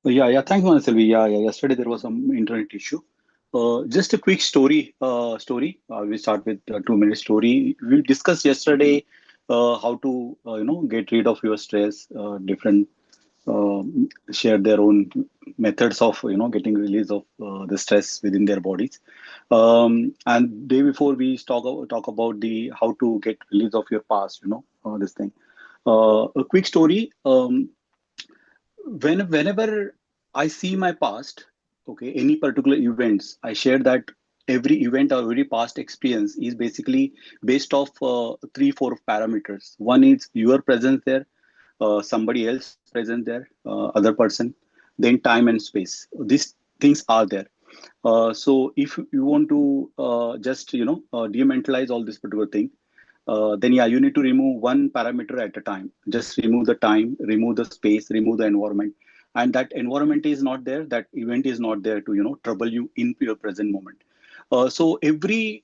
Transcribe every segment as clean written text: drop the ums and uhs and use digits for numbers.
Yeah. Thanks, Manaselvi. Yeah. Yesterday there was some internet issue. Just a quick story. We start with a 2 minute story. We discussed yesterday how to get rid of your stress. Different share their own methods of getting release of the stress within their bodies. And day before we talk about the how to get release of your past. This thing. A quick story. Whenever I see my past, okay, any particular events, I share that every event or every past experience is basically based off three, four parameters. One is your presence there, somebody else present there, other person, then time and space. These things are there. So if you want to just dementalize all this particular thing, then yeah, you need to remove one parameter at a time. Just remove the time, remove the space, remove the environment, and that environment is not there. That event is not there to trouble you in your present moment. So every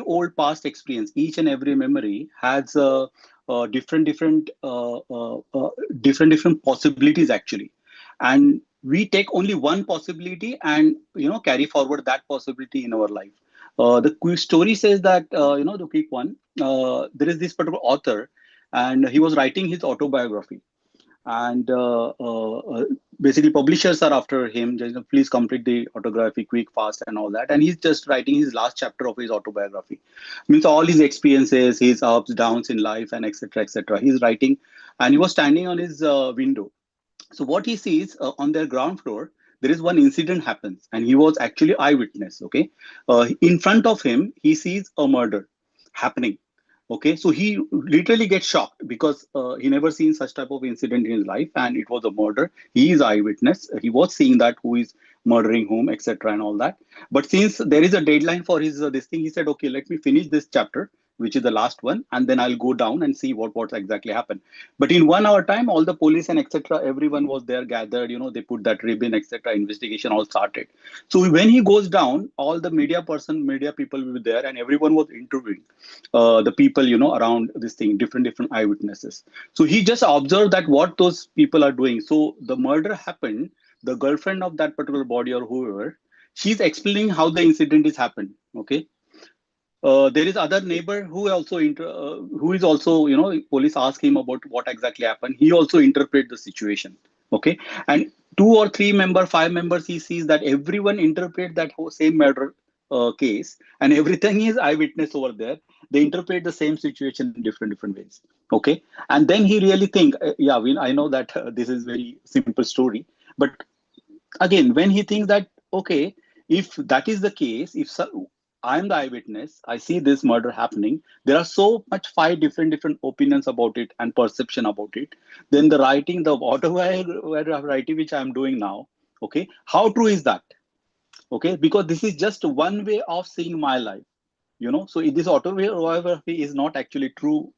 old past experience, each and every memory has different possibilities actually, and we take only one possibility and carry forward that possibility in our life. The quick story says that the quick one. There is this particular author, and he was writing his autobiography, and basically publishers are after him. Just, please complete the autobiography quick, fast, and all that. And he's just writing his last chapter of his autobiography. Means all his experiences, his ups, downs in life, and etc. etc. He's writing, and he was standing on his window. So what he sees on their ground floor, there is one incident happens, and he was actually eyewitness. Okay, in front of him, he sees a murder happening. Okay, so he literally gets shocked because he never seen such type of incident in his life, and it was a murder. He is eyewitness. He was seeing that who is murdering whom, etc., and all that. But since there is a deadline for his this thing, he said, okay, let me finish this chapter, which is the last one, and then I'll go down and see what exactly happened. But in 1 hour time, all the police and etc., everyone was there gathered. They put that ribbon, etc. Investigation all started. So when he goes down, all the media people will be there, and everyone was interviewing the people around this thing, different eyewitnesses. So he just observed that what those people are doing. So the murder happened. The girlfriend of that particular body or whoever, she's explaining how the incident is happened. Okay, there is other neighbor who who is also police ask him about what exactly happened. He also interpret the situation. Okay, and two or three five members, he sees that everyone interpret that whole same murder case, and everything is eyewitness over there. They interpret the same situation in different ways. Okay, and then he really think, yeah, I know that this is very simple story, but again when he thinks that okay, if that is the case, if I'm the eyewitness, I see this murder happening, there are so much five different opinions about it and perception about it, then the writing, the whatever writing which I'm doing now, okay, how true is that? Okay, because this is just one way of seeing my life. So this autobiography is not actually true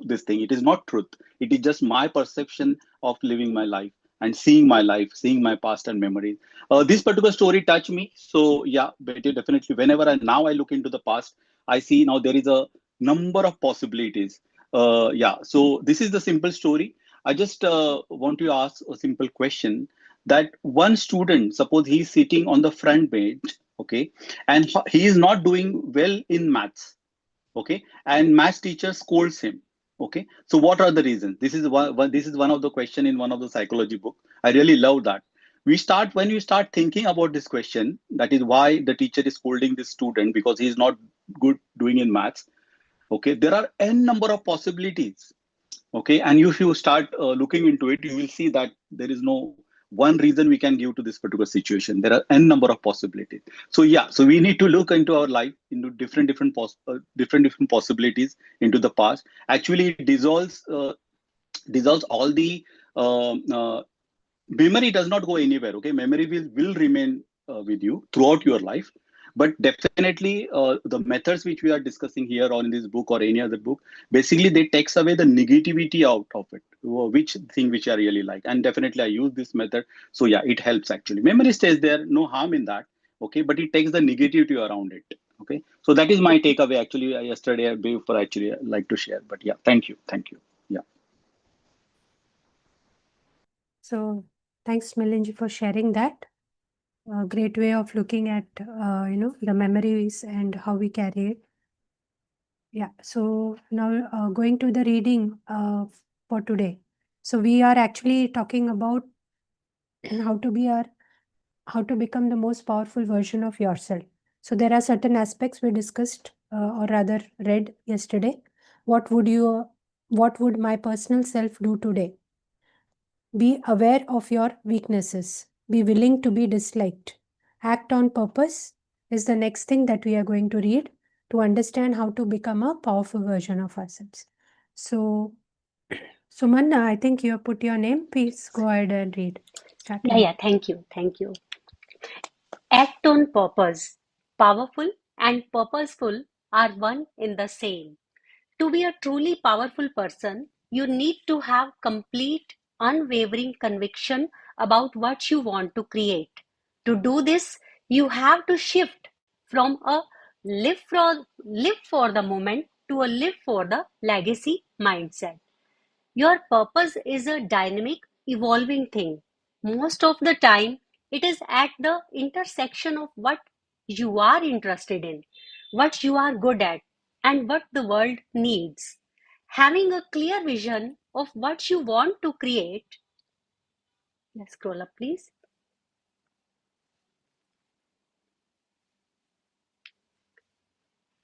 this thing, it is not truth. It is just my perception of living my life and seeing my life, seeing my past and memories. This particular story touched me, so yeah, but definitely whenever I look into the past, I see now there is a number of possibilities. Yeah, so this is the simple story. I just want to ask a simple question, that one student, suppose he's sitting on the front bench, okay, and he is not doing well in maths. Okay, and maths teacher scolds him. Okay, so what are the reasons? This is one of the question in one of the psychology book. I really love that. When we start thinking about this question, that is why the teacher is scolding this student because he is not good doing in maths. Okay, there are n number of possibilities. Okay, and if you start looking into it, you will see that there is no one reason we can give to this particular situation. There are n number of possibilities. So yeah, so we need to look into our life into different possibilities into the past. Actually it dissolves all the memory does not go anywhere. Okay, memory will remain with you throughout your life. But definitely the methods which we are discussing here or in this book or any other book, basically they takes away the negativity out of it, which thing which I really like, and definitely I use this method. So yeah, it helps. Actually memory stays there, no harm in that. Okay, but it takes the negativity around it. Okay, so that is my takeaway actually. Yesterday before actually I like to share, but yeah, thank you. Yeah. So Thanks, Milinji, for sharing that. A great way of looking at, the memories and how we carry it. Yeah. So now going to the reading for today. So we are actually talking about how to be our how to become the most powerful version of yourself. So there are certain aspects we discussed, or rather read yesterday. What would you, what would my personal self do today? Be aware of your weaknesses. Be willing to be disliked. Act on purpose is the next thing that we are going to read to understand how to become a powerful version of ourselves. So, Sumanna, I think you have put your name. Please go ahead and read. Start Yeah, reading. yeah, thank you, thank you. Act on purpose. Powerful and purposeful are one in the same. To be a truly powerful person, you need to have complete, unwavering conviction about what you want to create. To do this, you have to shift from a live for the moment to a live for the legacy mindset. Your purpose is a dynamic, evolving thing. Most of the time, it is at the intersection of what you are interested in, what you are good at, and what the world needs. Having a clear vision of what you want to create. Let's scroll up, please.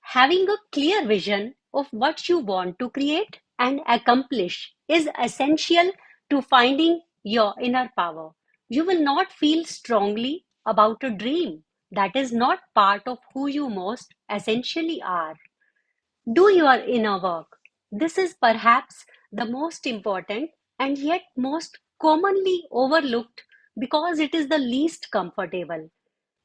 Having a clear vision of what you want to create and accomplish is essential to finding your inner power. You will not feel strongly about a dream that is not part of who you most essentially are. Do your inner work. This is perhaps the most important and yet most commonly overlooked because it is the least comfortable.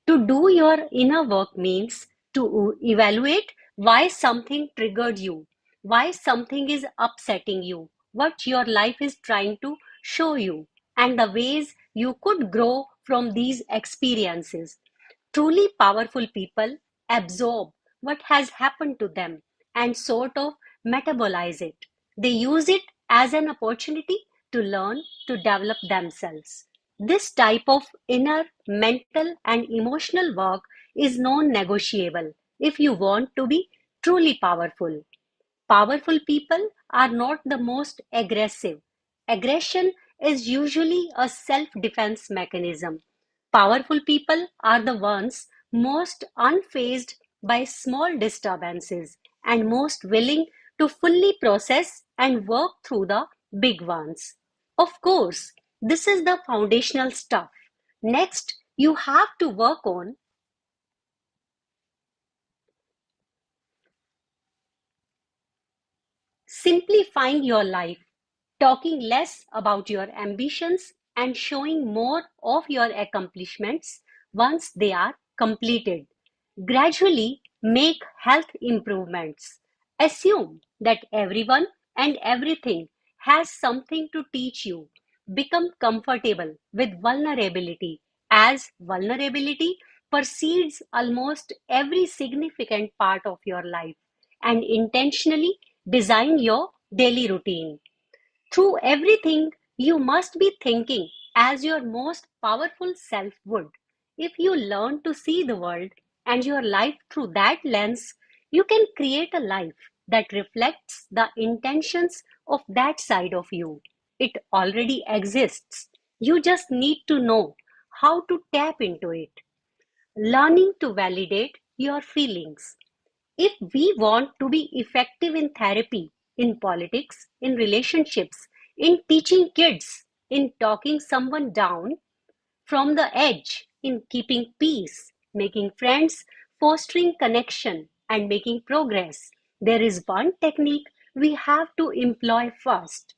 To do your inner work means to evaluate why something triggered you, why something is upsetting you, what your life is trying to show you, and the ways you could grow from these experiences. Truly powerful people absorb what has happened to them and sort of metabolize it. They use it as an opportunity to learn, to develop themselves. This type of inner, mental, and emotional work is non negotiable if you want to be truly powerful. Powerful people are not the most aggressive. Aggression is usually a self defense mechanism. Powerful people are the ones most unfazed by small disturbances and most willing to fully process and work through the big ones. Of course, this is the foundational stuff. Next, you have to work on simplifying your life, talking less about your ambitions and showing more of your accomplishments once they are completed. Gradually make health improvements. Assume that everyone and everything has something to teach you. Become comfortable with vulnerability, as vulnerability precedes almost every significant part of your life, and intentionally design your daily routine. Through everything, you must be thinking as your most powerful self would. If you learn to see the world and your life through that lens, you can create a life that reflects the intentions of that side of you. It already exists. You just need to know how to tap into it. Learning to validate your feelings. If we want to be effective in therapy, in politics, in relationships, in teaching kids, in talking someone down from the edge, in keeping peace, making friends, fostering connection, and making progress, there is one technique we have to employ first.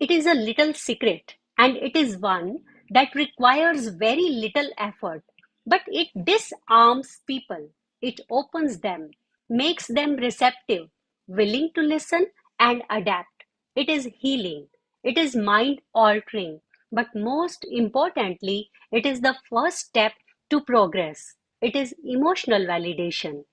It is a little secret, and it is one that requires very little effort, but it disarms people. It opens them, makes them receptive, willing to listen and adapt. It is healing, it is mind altering, but most importantly, it is the first step to progress. It is emotional validation.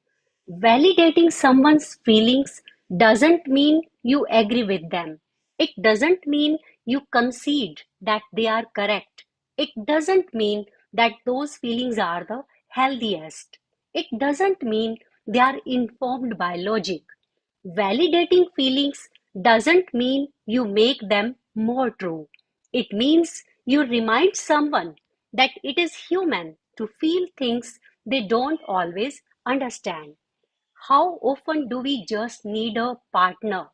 Validating someone's feelings doesn't mean you agree with them. It doesn't mean you concede that they are correct, it doesn't mean that those feelings are the healthiest. It doesn't mean they are informed by logic. Validating feelings doesn't mean you make them more true. It means you remind someone that it is human to feel things they don't always understand. How often do we just need a partner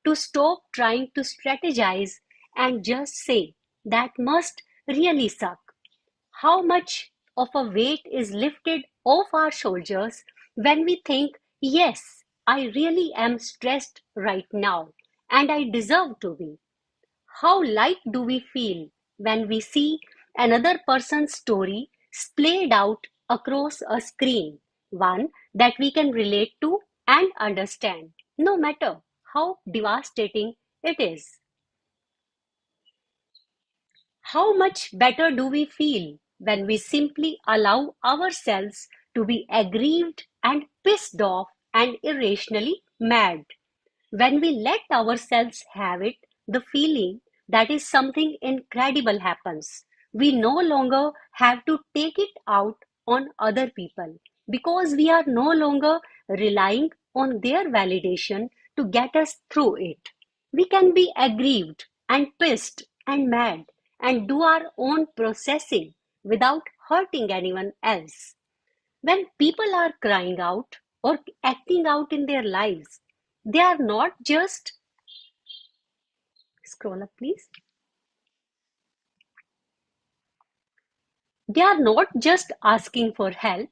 to stop trying to strategize and just say, that must really suck? How much of a weight is lifted off our shoulders when we think, yes, I really am stressed right now and I deserve to be? How light do we feel when we see another person's story splayed out across a screen, one that we can relate to and understand, no matter how devastating it is? How much better do we feel when we simply allow ourselves to be aggrieved and pissed off and irrationally mad? When we let ourselves have it, the feeling that is something incredible happens. We no longer have to take it out on other people because we are no longer relying on their validation to get us through it. We can be aggrieved and pissed and mad and do our own processing without hurting anyone else. When people are crying out or acting out in their lives, they are not just, scroll up please, they are not just asking for help,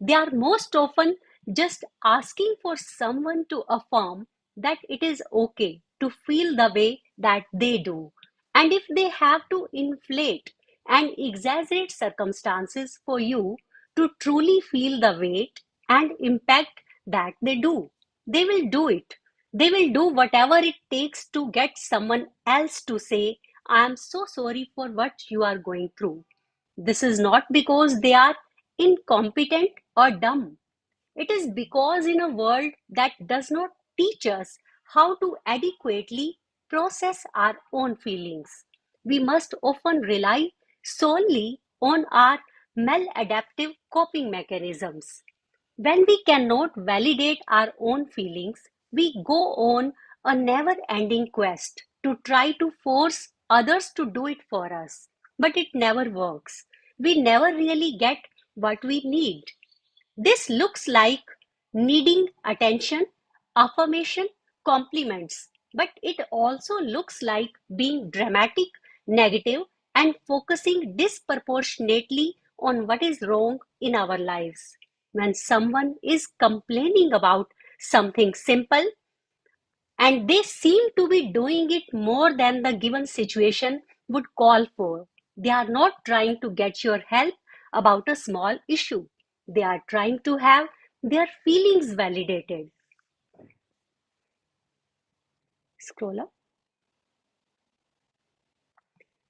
they are most often just asking for someone to affirm that it is okay to feel the way that they do. And if they have to inflate and exaggerate circumstances for you to truly feel the weight and impact that they do, they will do it. They will do whatever it takes to get someone else to say, I am so sorry for what you are going through. This is not because they are incompetent or dumb. It is because in a world that does not teach us how to adequately process our own feelings, we must often rely solely on our maladaptive coping mechanisms. When we cannot validate our own feelings, we go on a never ending quest to try to force others to do it for us. But it never works. We never really get what we need. This looks like needing attention, affirmation, compliments, but it also looks like being dramatic, negative, and focusing disproportionately on what is wrong in our lives. When someone is complaining about something simple and they seem to be doing it more than the given situation would call for, they are not trying to get your help about a small issue. They are trying to have their feelings validated. Scroll up.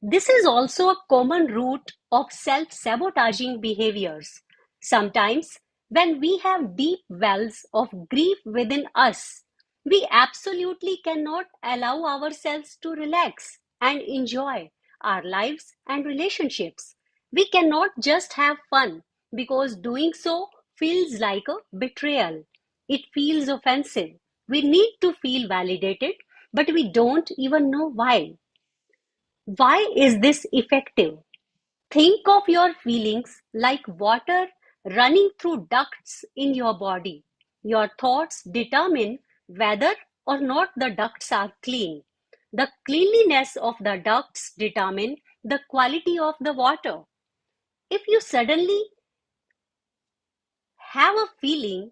This is also a common root of self-sabotaging behaviors. Sometimes, when we have deep wells of grief within us, we absolutely cannot allow ourselves to relax and enjoy our lives and relationships. We cannot just have fun because doing so feels like a betrayal. It feels offensive. We need to feel validated, but we don't even know why. Why is this effective? Think of your feelings like water running through ducts in your body. Your thoughts determine whether or not the ducts are clean. The cleanliness of the ducts determine the quality of the water. If you suddenly have a feeling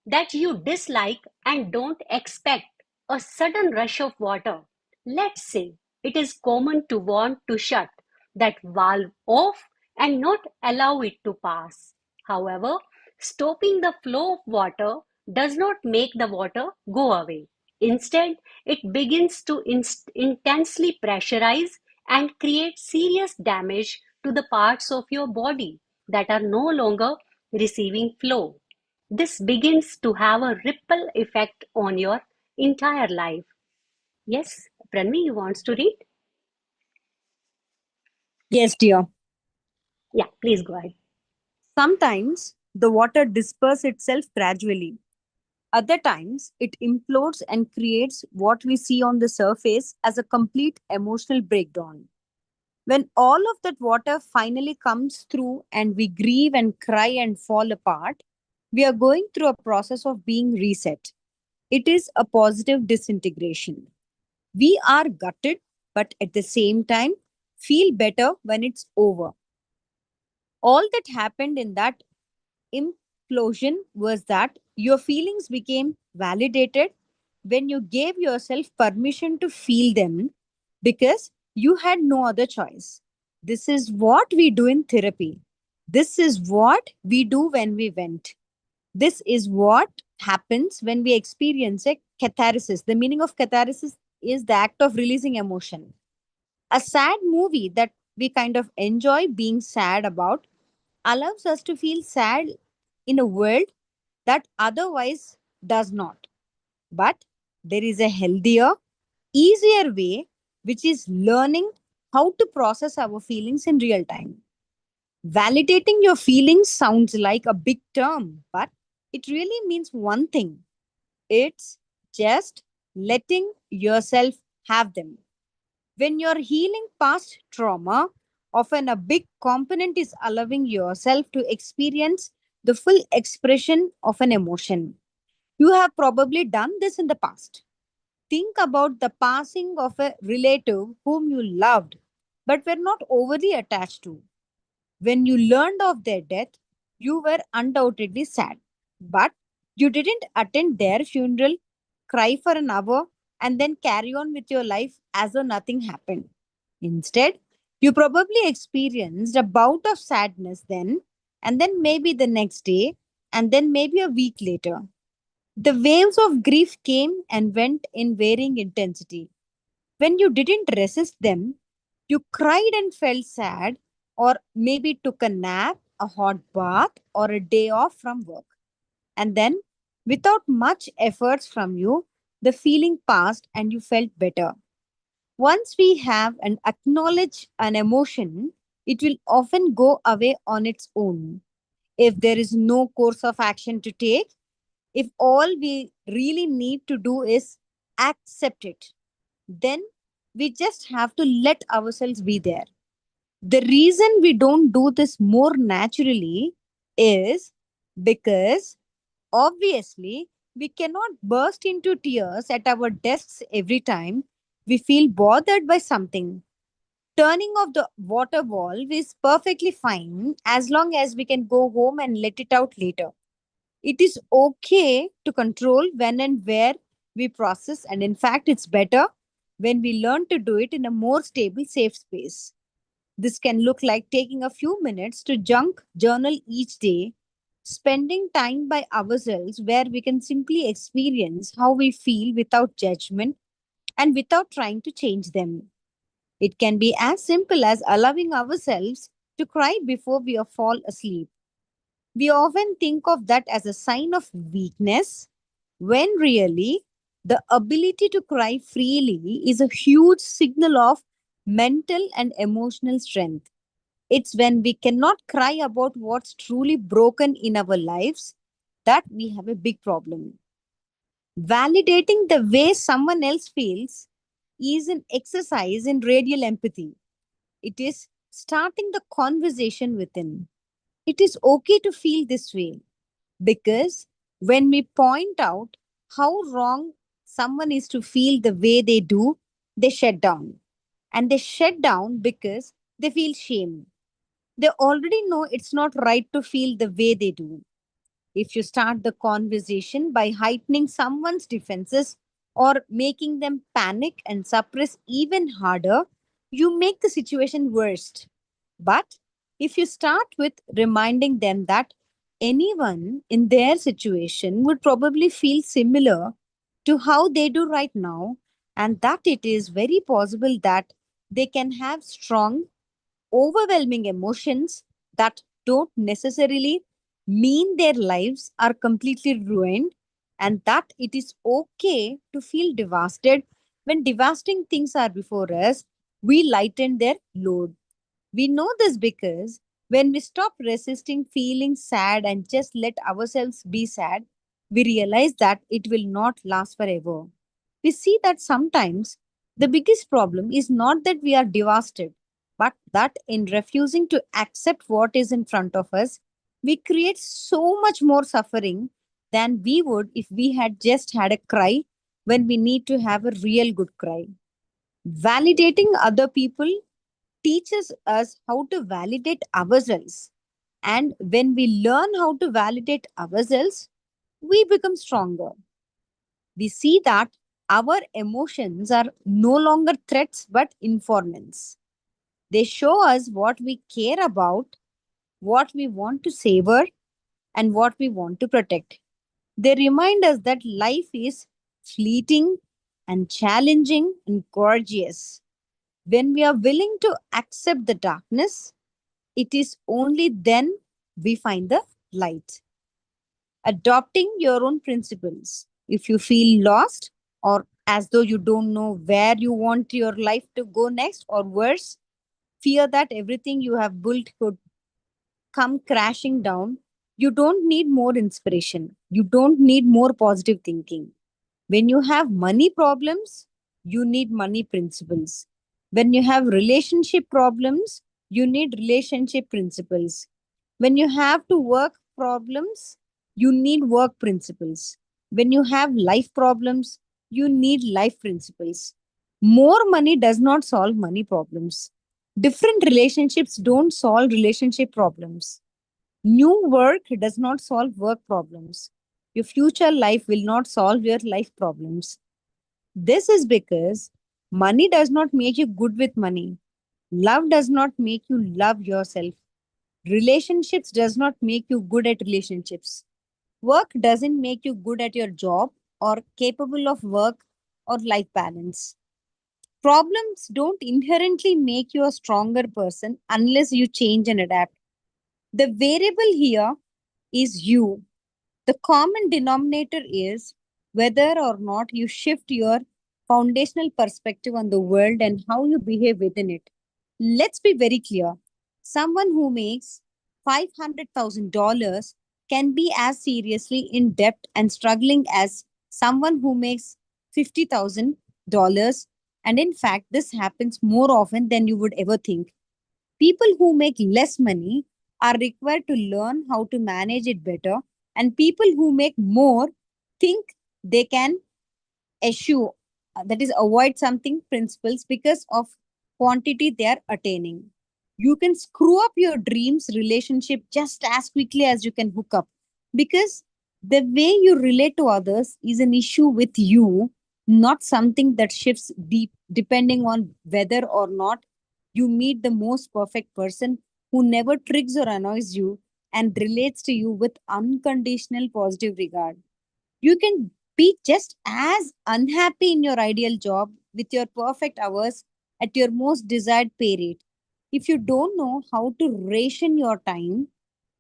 that you dislike and don't expect a sudden rush of water, let's say it is common to want to shut that valve off and not allow it to pass. However, stopping the flow of water does not make the water go away. Instead, it begins to intensely pressurize and create serious damage to the parts of your body that are no longer receiving flow. This begins to have a ripple effect on your entire life. Yes, Pranvi, you wants to read? Yes, dear. Yeah, please go ahead. Sometimes the water disperses itself gradually. Other times, it implodes and creates what we see on the surface as a complete emotional breakdown. When all of that water finally comes through and we grieve and cry and fall apart, we are going through a process of being reset. It is a positive disintegration. We are gutted, but at the same time, feel better when it's over. All that happened in that implosion was that your feelings became validated when you gave yourself permission to feel them because you had no other choice. This is what we do in therapy. This is what we do when we vent. This is what happens when we experience a catharsis. The meaning of catharsis is the act of releasing emotion. A sad movie that we kind of enjoy being sad about allows us to feel sad in a world that otherwise does not. But there is a healthier, easier way, which is learning how to process our feelings in real time. Validating your feelings sounds like a big term, but it really means one thing: it's just letting yourself have them. When you're healing past trauma, often a big component is allowing yourself to experience the full expression of an emotion. You have probably done this in the past. Think about the passing of a relative whom you loved but were not overly attached to. When you learned of their death, you were undoubtedly sad. But you didn't attend their funeral, cry for an hour, and then carry on with your life as though nothing happened. Instead, you probably experienced a bout of sadness then, and then maybe the next day, and then maybe a week later. The waves of grief came and went in varying intensity. When you didn't resist them, you cried and felt sad, or maybe took a nap, a hot bath, or a day off from work. And then, without much efforts from you, the feeling passed and you felt better. Once we have and acknowledge an emotion, it will often go away on its own. If there is no course of action to take, if all we really need to do is accept it, then we just have to let ourselves be there. The reason we don't do this more naturally is because obviously we cannot burst into tears at our desks every time we feel bothered by something. Turning off the water valve is perfectly fine as long as we can go home and let it out later. It is okay to control when and where we process, and in fact, it's better when we learn to do it in a more stable, safe space. This can look like taking a few minutes to junk journal each day, spending time by ourselves where we can simply experience how we feel without judgment and without trying to change them. It can be as simple as allowing ourselves to cry before we fall asleep. We often think of that as a sign of weakness, when really the ability to cry freely is a huge signal of mental and emotional strength. It's when we cannot cry about what's truly broken in our lives that we have a big problem. Validating the way someone else feels is an exercise in radial empathy. It is starting the conversation within. It is okay to feel this way because when we point out how wrong someone is to feel the way they do, they shut down. And they shut down because they feel shame. They already know it's not right to feel the way they do. If you start the conversation by heightening someone's defenses or making them panic and suppress even harder, you make the situation worse. But if you start with reminding them that anyone in their situation would probably feel similar to how they do right now, and that it is very possible that they can have strong, overwhelming emotions that don't necessarily mean their lives are completely ruined, and that it is okay to feel devastated when devastating things are before us, we lighten their load. We know this because when we stop resisting feeling sad and just let ourselves be sad, we realize that it will not last forever. We see that sometimes the biggest problem is not that we are devastated, but that in refusing to accept what is in front of us, we create so much more suffering than we would if we had just had a cry when we need to have a real good cry. Validating other people teaches us how to validate ourselves. And when we learn how to validate ourselves, we become stronger. We see that our emotions are no longer threats but informants. They show us what we care about, what we want to savor, and what we want to protect. They remind us that life is fleeting and challenging and gorgeous. When we are willing to accept the darkness, it is only then we find the light. Adopting your own principles. If you feel lost or as though you don't know where you want your life to go next, or worse, fear that everything you have built could come crashing down, you don't need more inspiration. You don't need more positive thinking. When you have money problems, you need money principles. When you have relationship problems, you need relationship principles. When you have to work problems, you need work principles. When you have life problems, you need life principles. More money does not solve money problems. Different relationships don't solve relationship problems. New work does not solve work problems. Your future life will not solve your life problems. This is because money does not make you good with money. Love does not make you love yourself. Relationships does not make you good at relationships. Work doesn't make you good at your job or capable of work or life balance. Problems don't inherently make you a stronger person unless you change and adapt. The variable here is you. The common denominator is whether or not you shift your foundational perspective on the world and how you behave within it. Let's be very clear. Someone who makes $500,000 can be as seriously in debt and struggling as someone who makes $50,000. And in fact, this happens more often than you would ever think. People who make less money are required to learn how to manage it better, and people who make more think they can eschew, that is, avoid something principles because of quantity they are attaining. You can screw up your dreams relationship just as quickly as you can hook up, because the way you relate to others is an issue with you, not something that shifts deep depending on whether or not you meet the most perfect person who never triggers or annoys you and relates to you with unconditional positive regard. You can be just as unhappy in your ideal job with your perfect hours at your most desired pay rate. If you don't know how to ration your time,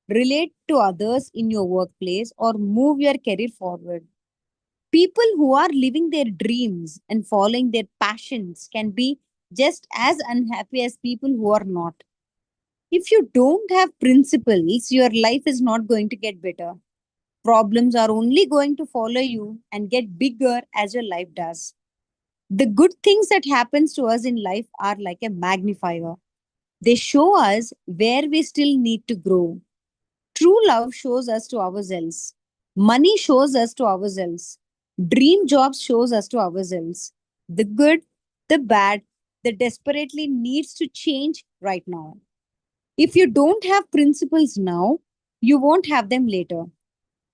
relate to others in your workplace, or move your career forward, people who are living their dreams and following their passions can be just as unhappy as people who are not. If you don't have principles, your life is not going to get better. Problems are only going to follow you and get bigger as your life does. The good things that happens to us in life are like a magnifier. They show us where we still need to grow. True love shows us to ourselves. Money shows us to ourselves. Dream jobs shows us to ourselves. The good, the bad, that desperately needs to change right now. If you don't have principles now, you won't have them later.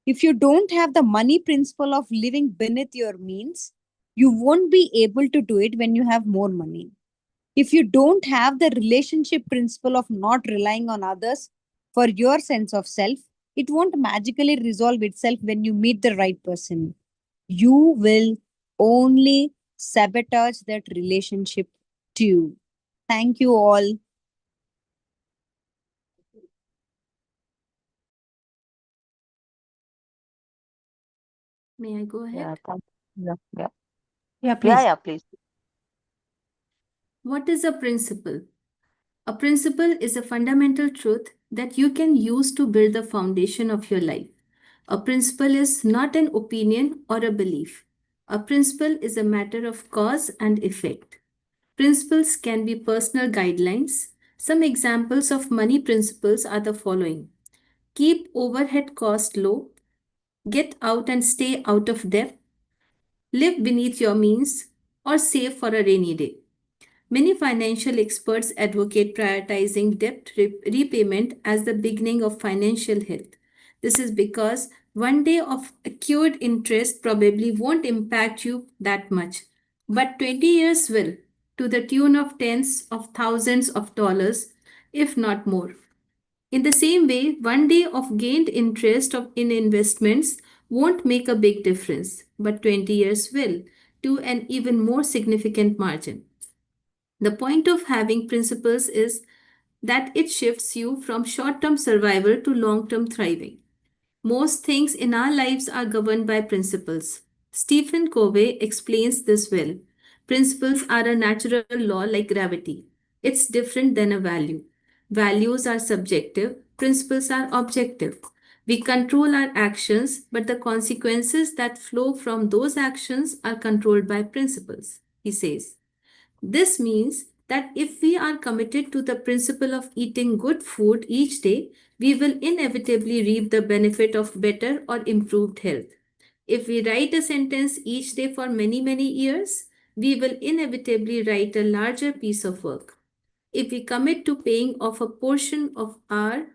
If you don't have the money principle of living beneath your means, you won't be able to do it when you have more money. If you don't have the relationship principle of not relying on others for your sense of self, it won't magically resolve itself when you meet the right person. You will only sabotage that relationship too. Thank you all. May I go Yeah, ahead? yeah, yeah, Yeah, yeah, please. yeah, please. What is a principle? A principle is a fundamental truth that you can use to build the foundation of your life. A principle is not an opinion or a belief. A principle is a matter of cause and effect. Principles can be personal guidelines. Some examples of money principles are the following: keep overhead cost low, get out and stay out of debt, live beneath your means, or save for a rainy day. Many financial experts advocate prioritizing debt repayment as the beginning of financial health. This is because one day of accrued interest probably won't impact you that much, but 20 years will, to the tune of tens of thousands of dollars, if not more. In the same way, one day of gained interest in investments won't make a big difference, but 20 years will, to an even more significant margin. The point of having principles is that it shifts you from short term survival to long term thriving. Most things in our lives are governed by principles. Stephen Covey explains this well. Principles are a natural law like gravity. It's different than a value. Values are subjective, principles are objective. We control our actions, but the consequences that flow from those actions are controlled by principles, he says. This means that if we are committed to the principle of eating good food each day, we will inevitably reap the benefit of better or improved health. If we write a sentence each day for many, many years, we will inevitably write a larger piece of work. If we commit to paying off a portion of our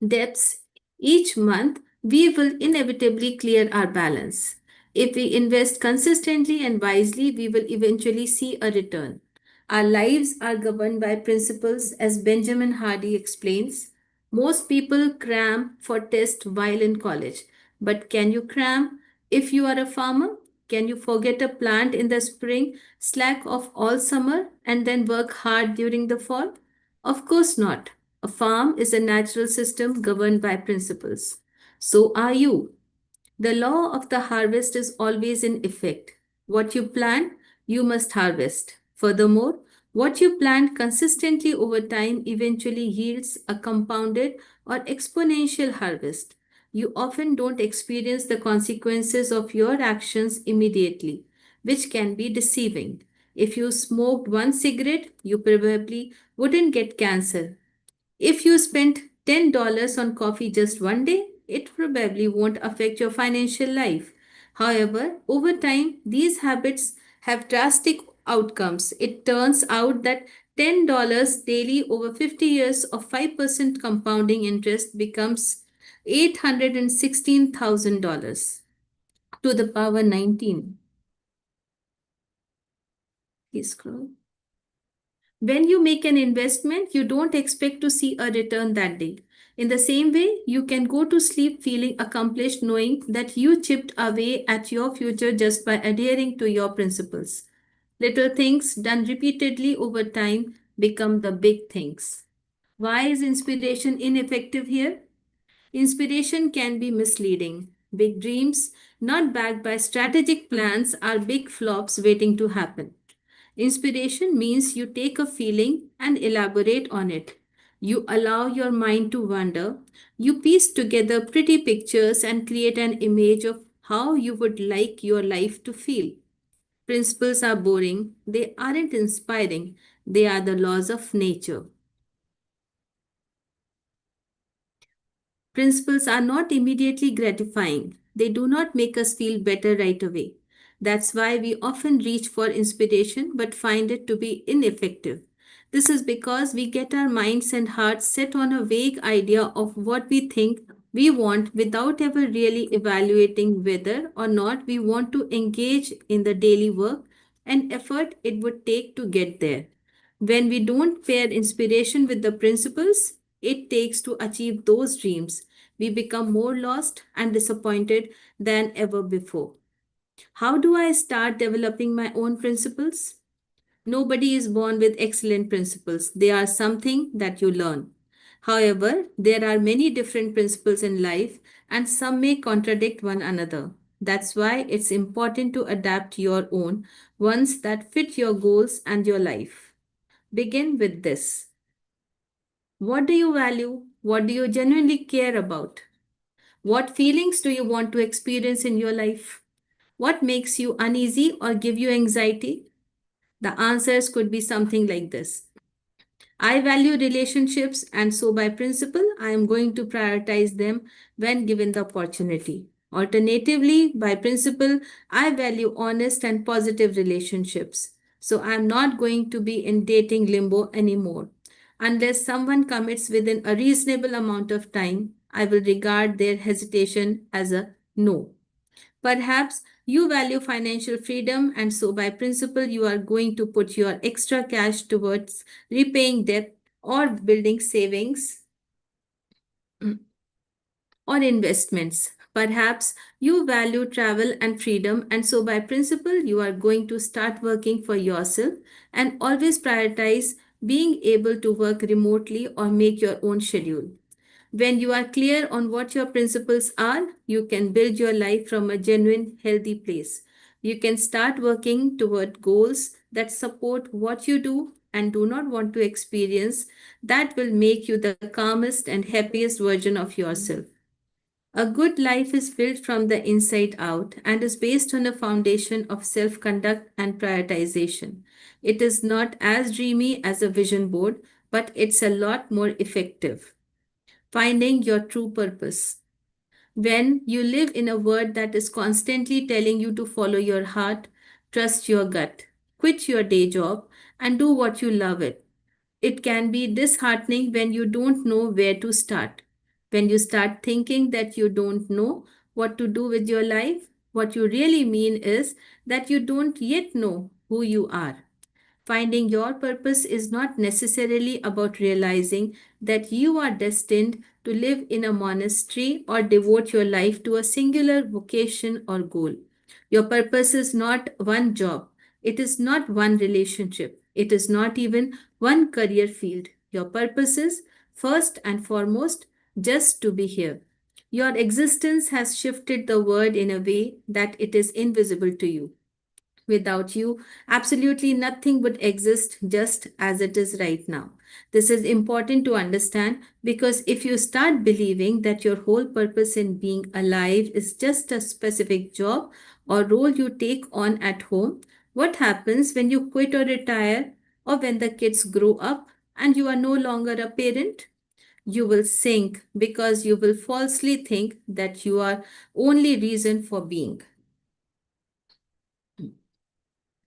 debts each month, we will inevitably clear our balance. If we invest consistently and wisely, we will eventually see a return. Our lives are governed by principles, as Benjamin Hardy explains. Most people cram for tests while in college. But can you cram if you are a farmer? Can you forget a plant in the spring, slack off all summer, and then work hard during the fall? Of course not. A farm is a natural system governed by principles. So are you. The law of the harvest is always in effect. What you plant, you must harvest. Furthermore, what you plant consistently over time eventually yields a compounded or exponential harvest. You often don't experience the consequences of your actions immediately, which can be deceiving. If you smoked one cigarette, you probably wouldn't get cancer. If you spent $10 on coffee just one day, it probably won't affect your financial life. However, over time, these habits have drastic outcomes. It turns out that $10 daily over 50 years of 5% compounding interest becomes $816,000 to the power 19. Please scroll. When you make an investment, you don't expect to see a return that day. In the same way, you can go to sleep feeling accomplished knowing that you chipped away at your future just by adhering to your principles. Little things done repeatedly over time become the big things. Why is inspiration ineffective here? Inspiration can be misleading. Big dreams, not backed by strategic plans, are big flops waiting to happen. Inspiration means you take a feeling and elaborate on it. You allow your mind to wander. You piece together pretty pictures and create an image of how you would like your life to feel. Principles are boring. They aren't inspiring. They are the laws of nature. Principles are not immediately gratifying. They do not make us feel better right away. That's why we often reach for inspiration but find it to be ineffective. This is because we get our minds and hearts set on a vague idea of what we think we want without ever really evaluating whether or not we want to engage in the daily work and effort it would take to get there. When we don't pair inspiration with the principles it takes to achieve those dreams, we become more lost and disappointed than ever before. How do I start developing my own principles? Nobody is born with excellent principles. They are something that you learn. However, there are many different principles in life, and some may contradict one another. That's why it's important to adapt your own ones that fit your goals and your life. Begin with this. What do you value? What do you genuinely care about? What feelings do you want to experience in your life? What makes you uneasy or give you anxiety? The answers could be something like this. I value relationships, and so by principle, I am going to prioritize them when given the opportunity. Alternatively, by principle, I value honest and positive relationships. So I am not going to be in dating limbo anymore. Unless someone commits within a reasonable amount of time, I will regard their hesitation as a no. Perhaps you value financial freedom, and so by principle, you are going to put your extra cash towards repaying debt or building savings or investments. Perhaps you value travel and freedom, and so by principle, you are going to start working for yourself and always prioritize being able to work remotely or make your own schedule. When you are clear on what your principles are, you can build your life from a genuine, healthy place. You can start working toward goals that support what you do and do not want to experience, that will make you the calmest and happiest version of yourself. A good life is built from the inside out and is based on a foundation of self conduct and prioritization. It is not as dreamy as a vision board, but it's a lot more effective. Finding your true purpose. When you live in a world that is constantly telling you to follow your heart, trust your gut, quit your day job, and do what you love it can be disheartening when you don't know where to start. When you start thinking that you don't know what to do with your life, what you really mean is that you don't yet know who you are. Finding your purpose is not necessarily about realizing that you are destined to live in a monastery or devote your life to a singular vocation or goal. Your purpose is not one job, it is not one relationship, it is not even one career field. Your purpose is, first and foremost, just to be here. Your existence has shifted the world in a way that it is invisible to you. Without you, absolutely nothing would exist just as it is right now. This is important to understand because if you start believing that your whole purpose in being alive is just a specific job or role you take on at home, what happens when you quit or retire or when the kids grow up and you are no longer a parent? You will sink because you will falsely think that you are only reason for being.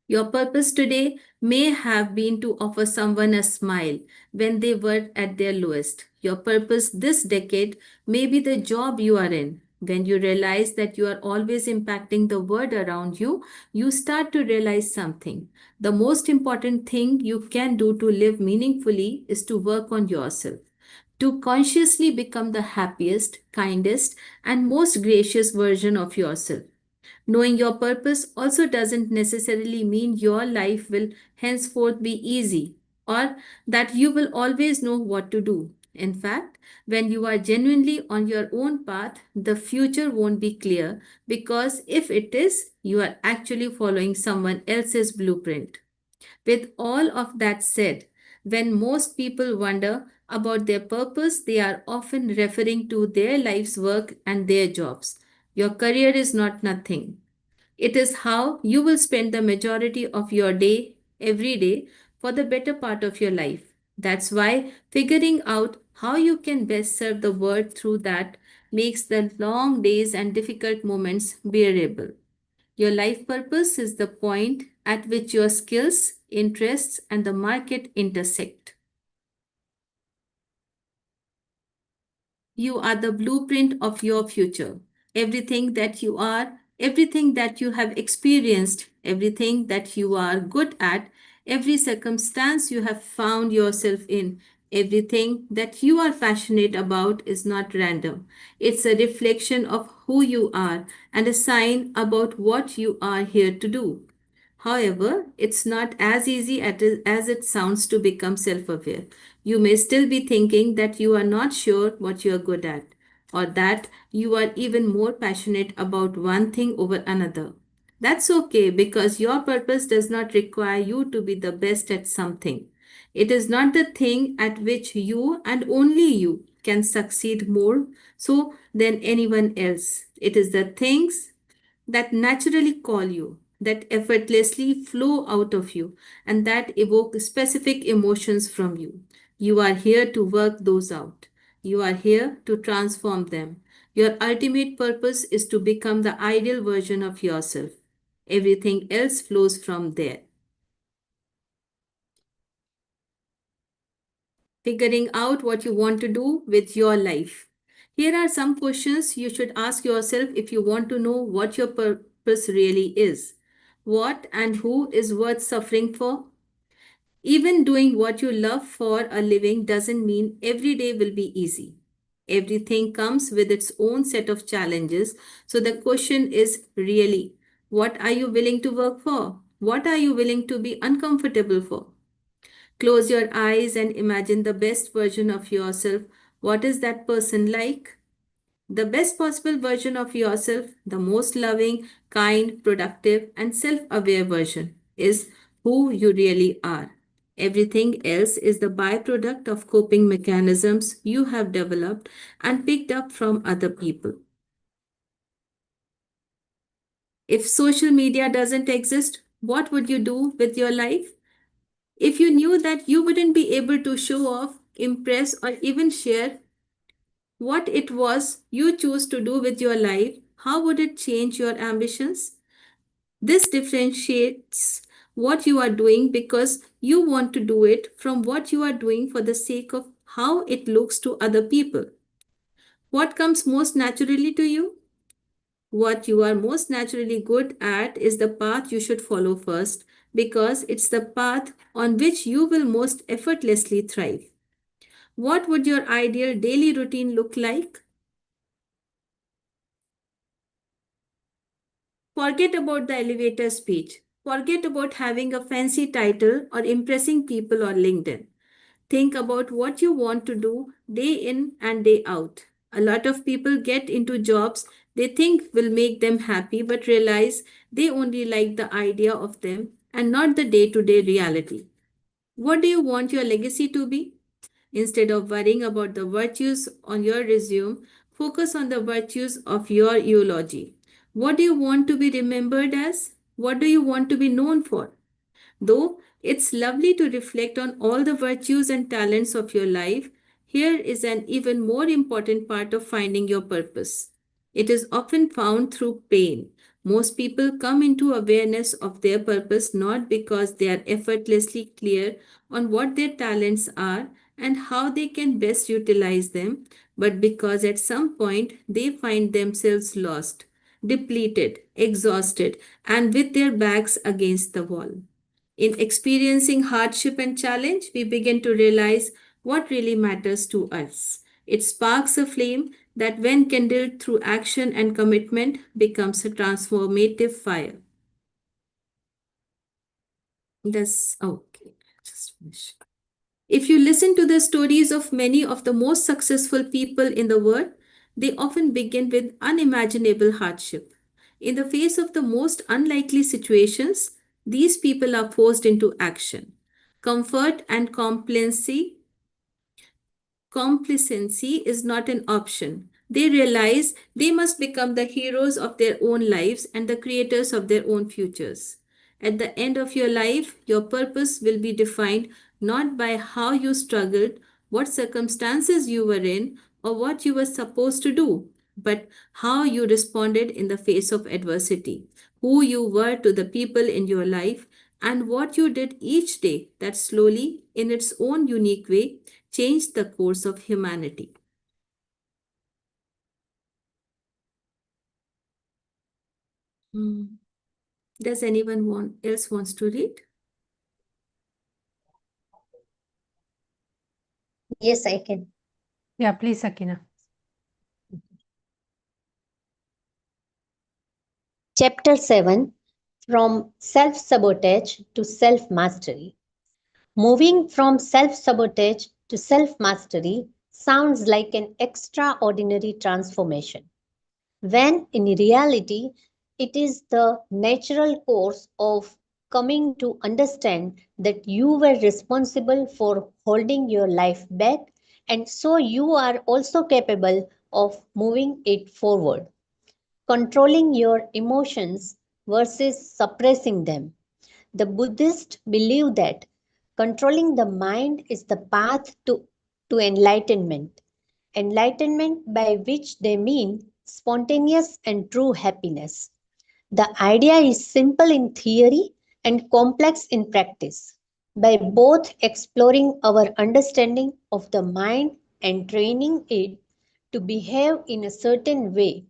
Your purpose today may have been to offer someone a smile when they were at their lowest. Your purpose this decade may be the job you are in. When you realize that you are always impacting the world around you, you start to realize something. The most important thing you can do to live meaningfully is to work on yourself, to consciously become the happiest, kindest, and most gracious version of yourself. Knowing your purpose also doesn't necessarily mean your life will henceforth be easy or that you will always know what to do. In fact, when you are genuinely on your own path, the future won't be clear because if it is, you are actually following someone else's blueprint. With all of that said, when most people wonder about their purpose, they are often referring to their life's work and their jobs. Your career is not nothing. It is how you will spend the majority of your day every day for the better part of your life. That's why figuring out how you can best serve the world through that makes the long days and difficult moments bearable. Your life purpose is the point at which your skills, interests, and the market intersect. You are the blueprint of your future. Everything that you are, everything that you have experienced, everything that you are good at, every circumstance you have found yourself in, everything that you are passionate about is not random. It's a reflection of who you are and a sign about what you are here to do. However, it's not as easy as it sounds to become self aware. You may still be thinking that you are not sure what you are good at, or that you are even more passionate about one thing over another. That's okay because your purpose does not require you to be the best at something. It is not the thing at which you and only you can succeed more so than anyone else. It is the things that naturally call you, that effortlessly flow out of you, and that evoke specific emotions from you. You are here to work those out. You are here to transform them. Your ultimate purpose is to become the ideal version of yourself. Everything else flows from there. Figuring out what you want to do with your life. Here are some questions you should ask yourself if you want to know what your purpose really is. What and who is worth suffering for? Even doing what you love for a living doesn't mean every day will be easy. Everything comes with its own set of challenges. So the question is really, what are you willing to work for? What are you willing to be uncomfortable for? Close your eyes and imagine the best version of yourself. What is that person like? The best possible version of yourself, the most loving, kind, productive, and self aware version, is who you really are. Everything else is the byproduct of coping mechanisms you have developed and picked up from other people. If social media doesn't exist, what would you do with your life? If you knew that you wouldn't be able to show off, impress, or even share what it was you choose to do with your life, how would it change your ambitions? This differentiates what you are doing because you want to do it from what you are doing for the sake of how it looks to other people. What comes most naturally to you? What you are most naturally good at is the path you should follow first because it's the path on which you will most effortlessly thrive. What would your ideal daily routine look like? Forget about the elevator speech. Forget about having a fancy title or impressing people on LinkedIn. Think about what you want to do day in and day out. A lot of people get into jobs they think will make them happy but realize they only like the idea of them and not the day to day reality. What do you want your legacy to be? Instead of worrying about the virtues on your resume, focus on the virtues of your eulogy. What do you want to be remembered as? What do you want to be known for? Though it's lovely to reflect on all the virtues and talents of your life, here is an even more important part of finding your purpose. It is often found through pain. Most people come into awareness of their purpose not because they are effortlessly clear on what their talents are and how they can best utilize them, but because at some point they find themselves lost, depleted, exhausted, and with their backs against the wall. In experiencing hardship and challenge, we begin to realize what really matters to us. It sparks a flame that, when kindled through action and commitment, becomes a transformative fire. Okay, just finish. If you listen to the stories of many of the most successful people in the world, they often begin with unimaginable hardship. In the face of the most unlikely situations, these people are forced into action. Comfort and complacency is not an option. They realize they must become the heroes of their own lives and the creators of their own futures. At the end of your life, your purpose will be defined not by how you struggled, what circumstances you were in, or what you were supposed to do, but how you responded in the face of adversity, who you were to the people in your life, and what you did each day that slowly, in its own unique way, changed the course of humanity. Does anyone else wants to read? Yes, I can. Yeah, please, Sakina. Chapter 7, From Self-Sabotage to Self-Mastery. Moving from self-sabotage to self-mastery sounds like an extraordinary transformation, when in reality it is the natural course of coming to understand that you were responsible for holding your life back, and so you are also capable of moving it forward. Controlling your emotions versus suppressing them. The Buddhists believe that controlling the mind is the path to enlightenment. Enlightenment, by which they mean spontaneous and true happiness. The idea is simple in theory and complex in practice. By both exploring our understanding of the mind and training it to behave in a certain way,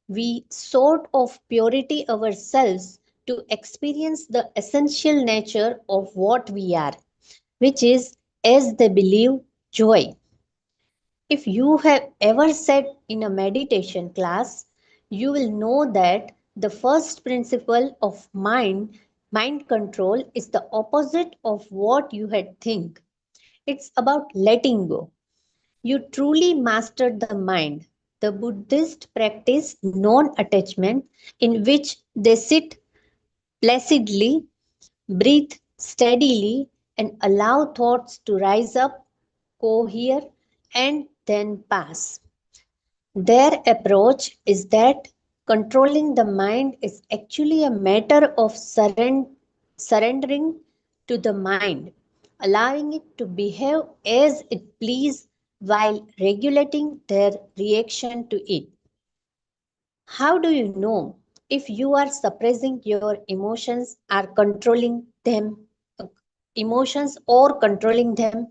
we sort of purity ourselves to experience the essential nature of what we are, which is, as they believe, joy. If you have ever sat in a meditation class, you will know that the first principle of mind control, is the opposite of what you had think. It's about letting go. You truly mastered the mind. The Buddhists practice non-attachment, in which they sit placidly, breathe steadily, and allow thoughts to rise up, cohere, and then pass. Their approach is that controlling the mind is actually a matter of surrendering to the mind, allowing it to behave as it pleases while regulating their reaction to it. How do you know if you are suppressing your emotions or controlling them? Emotions or controlling them?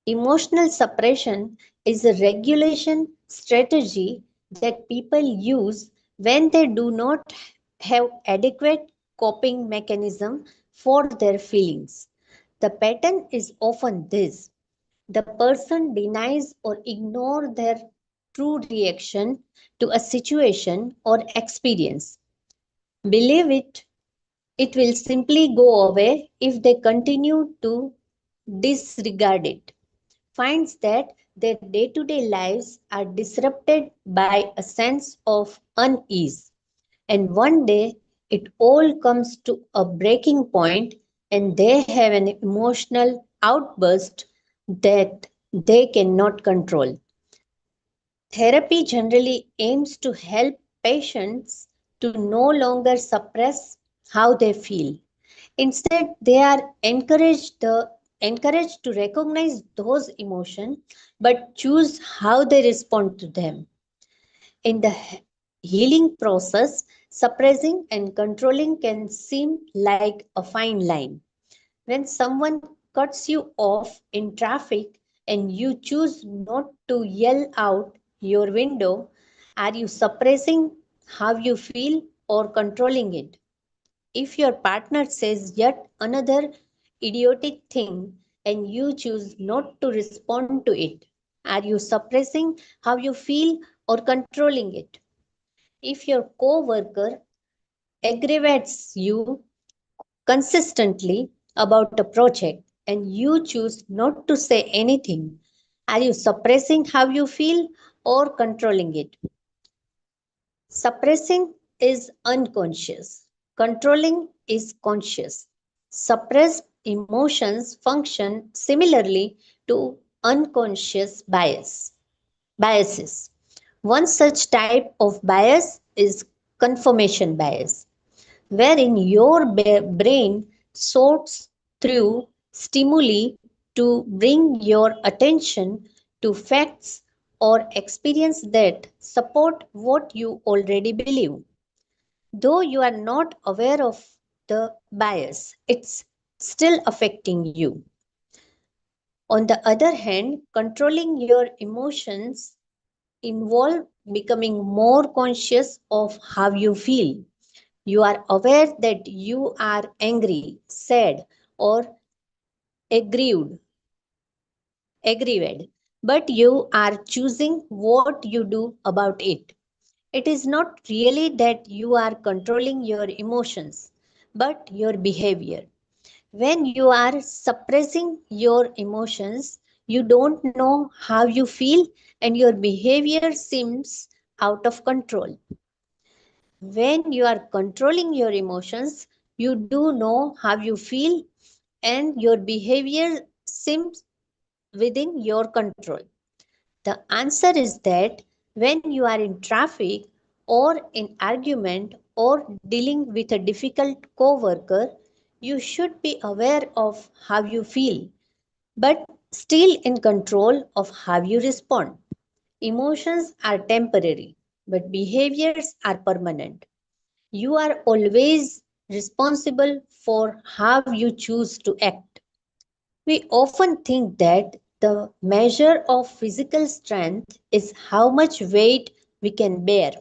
Emotional suppression is a regulation strategy that people use when they do not have adequate coping mechanism for their feelings. The pattern is often this: the person denies or ignores their true reaction to a situation or experience. Believe it will simply go away if they continue to disregard it. Finds that their day-to-day lives are disrupted by a sense of unease. And one day it all comes to a breaking point and they have an emotional outburst that they cannot control. Therapy generally aims to help patients to no longer suppress how they feel. Instead, they are encouraged to recognize those emotions but choose how they respond to them. In the healing process, suppressing and controlling can seem like a fine line. When someone cuts you off in traffic and you choose not to yell out your window, are you suppressing how you feel or controlling it? If your partner says yet another idiotic thing and you choose not to respond to it, are you suppressing how you feel or controlling it? If your co-worker aggravates you consistently about a project and you choose not to say anything, are you suppressing how you feel or controlling it? Suppressing is unconscious. Controlling is conscious. Suppressed emotions function similarly to unconscious biases. One such type of bias is confirmation bias, wherein your brain sorts through stimuli to bring your attention to facts or experience that support what you already believe. Though you are not aware of the bias, it's still affecting you. On the other hand, controlling your emotions involve becoming more conscious of how you feel. You are aware that you are angry, sad, or aggrieved, but you are choosing what you do about it. It is not really that you are controlling your emotions, but your behavior. When you are suppressing your emotions, you don't know how you feel and your behavior seems out of control. When you are controlling your emotions, you do know how you feel and your behavior seems within your control. The answer is that when you are in traffic or in argument or dealing with a difficult coworker, you should be aware of how you feel, but still in control of how you respond. Emotions are temporary, but behaviors are permanent. You are always responsible for how you choose to act. We often think that the measure of physical strength is how much weight we can bear,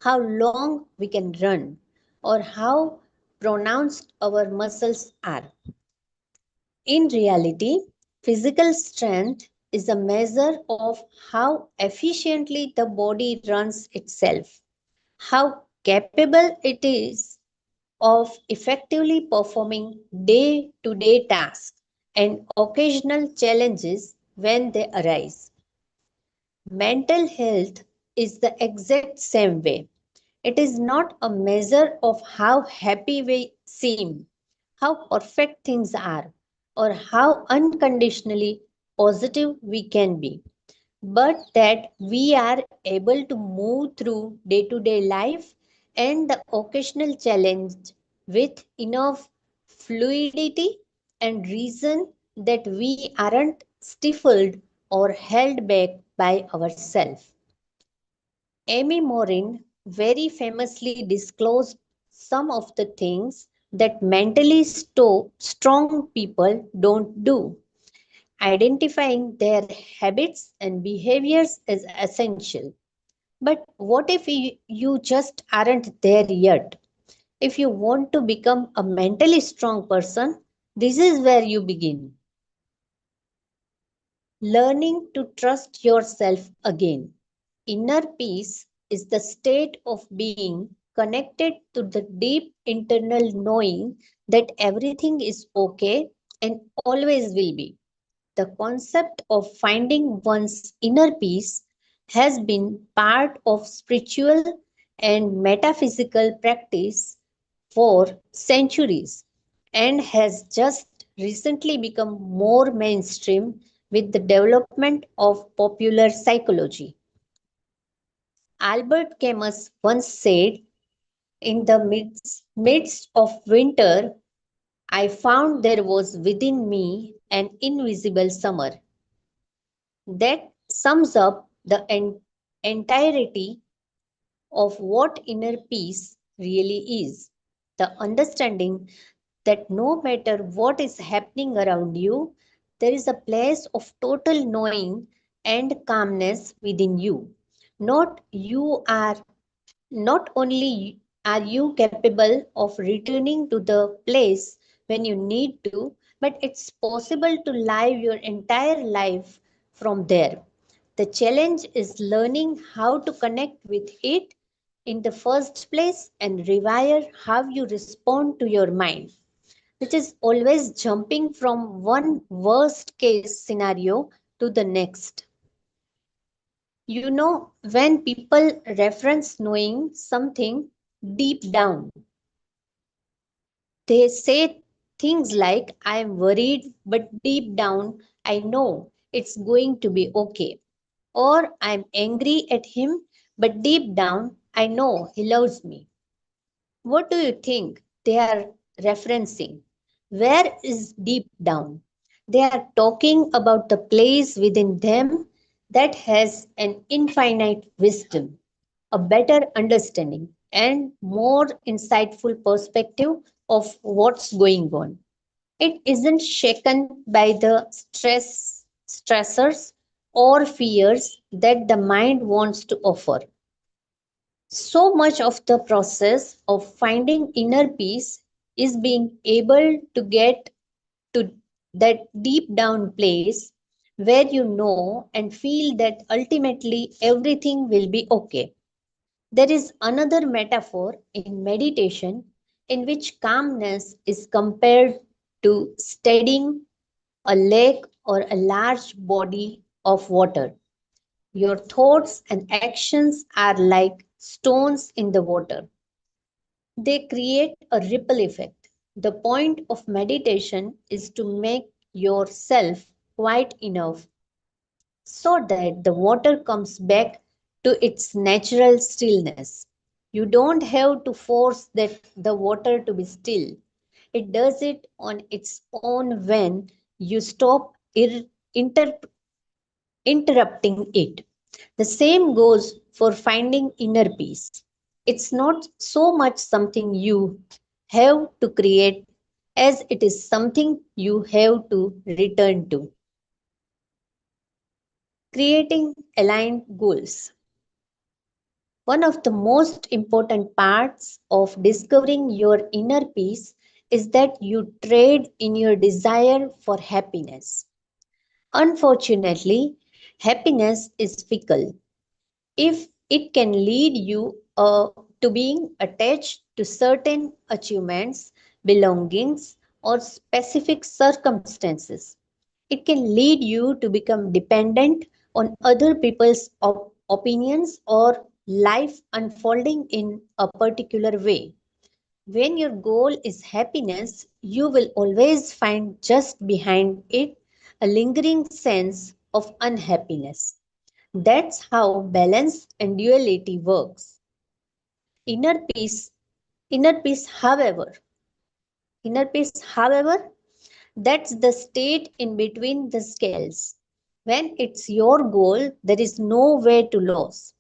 how long we can run, or how pronounced our muscles are. In reality, physical strength is a measure of how efficiently the body runs itself, how capable it is of effectively performing day to day tasks and occasional challenges when they arise. Mental health is the exact same way. It is not a measure of how happy we seem, how perfect things are, or how unconditionally positive we can be, but that we are able to move through day to day life and the occasional challenge with enough fluidity and reason that we aren't stifled or held back by ourselves. Amy Morin very famously disclosed some of the things that mentally strong people don't do. Identifying their habits and behaviors is essential. But what if you just aren't there yet? If you want to become a mentally strong person, this is where you begin. Learning to trust yourself again. Inner peace is the state of being connected to the deep internal knowing that everything is okay and always will be. The concept of finding one's inner peace has been part of spiritual and metaphysical practice for centuries and has just recently become more mainstream with the development of popular psychology. Albert Camus once said, in the midst of winter, I found there was within me an invisible summer. That sums up the entirety of what inner peace really is. The understanding that no matter what is happening around you, there is a place of total knowing and calmness within you. Not you are not only are you capable of returning to the place when you need to, but it's possible to live your entire life from there. The challenge is learning how to connect with it in the first place and rewire how you respond to your mind, which is always jumping from one worst case scenario to the next. You know, when people reference knowing something deep down, they say things like, I am worried, but deep down, I know it's going to be okay. Or I'm angry at him, but deep down, I know he loves me. What do you think they are referencing? Where is deep down? They are talking about the place within them that has an infinite wisdom, a better understanding, and more insightful perspective of what's going on. It isn't shaken by the stressors or fears that the mind wants to offer. So much of the process of finding inner peace is being able to get to that deep down place where you know and feel that ultimately everything will be okay. There is another metaphor in meditation in which calmness is compared to steadying a lake or a large body of water. Your thoughts and actions are like stones in the water. They create a ripple effect. The point of meditation is to make yourself quiet enough so that the water comes back to its natural stillness. You don't have to force the water to be still. It does it on its own when you stop interrupting it. The same goes for finding inner peace. It's not so much something you have to create as it is something you have to return to. Creating aligned goals. One of the most important parts of discovering your inner peace is that you trade in your desire for happiness. Unfortunately, happiness is fickle. If it can lead you to being attached to certain achievements, belongings, or specific circumstances, it can lead you to become dependent on other people's opinions or life unfolding in a particular way. When your goal is happiness, you will always find just behind it a lingering sense of unhappiness. That's how balance and duality works. Inner peace, inner peace, however, inner peace, however, that's the state in between the scales. When it's your goal, there is no way to lose.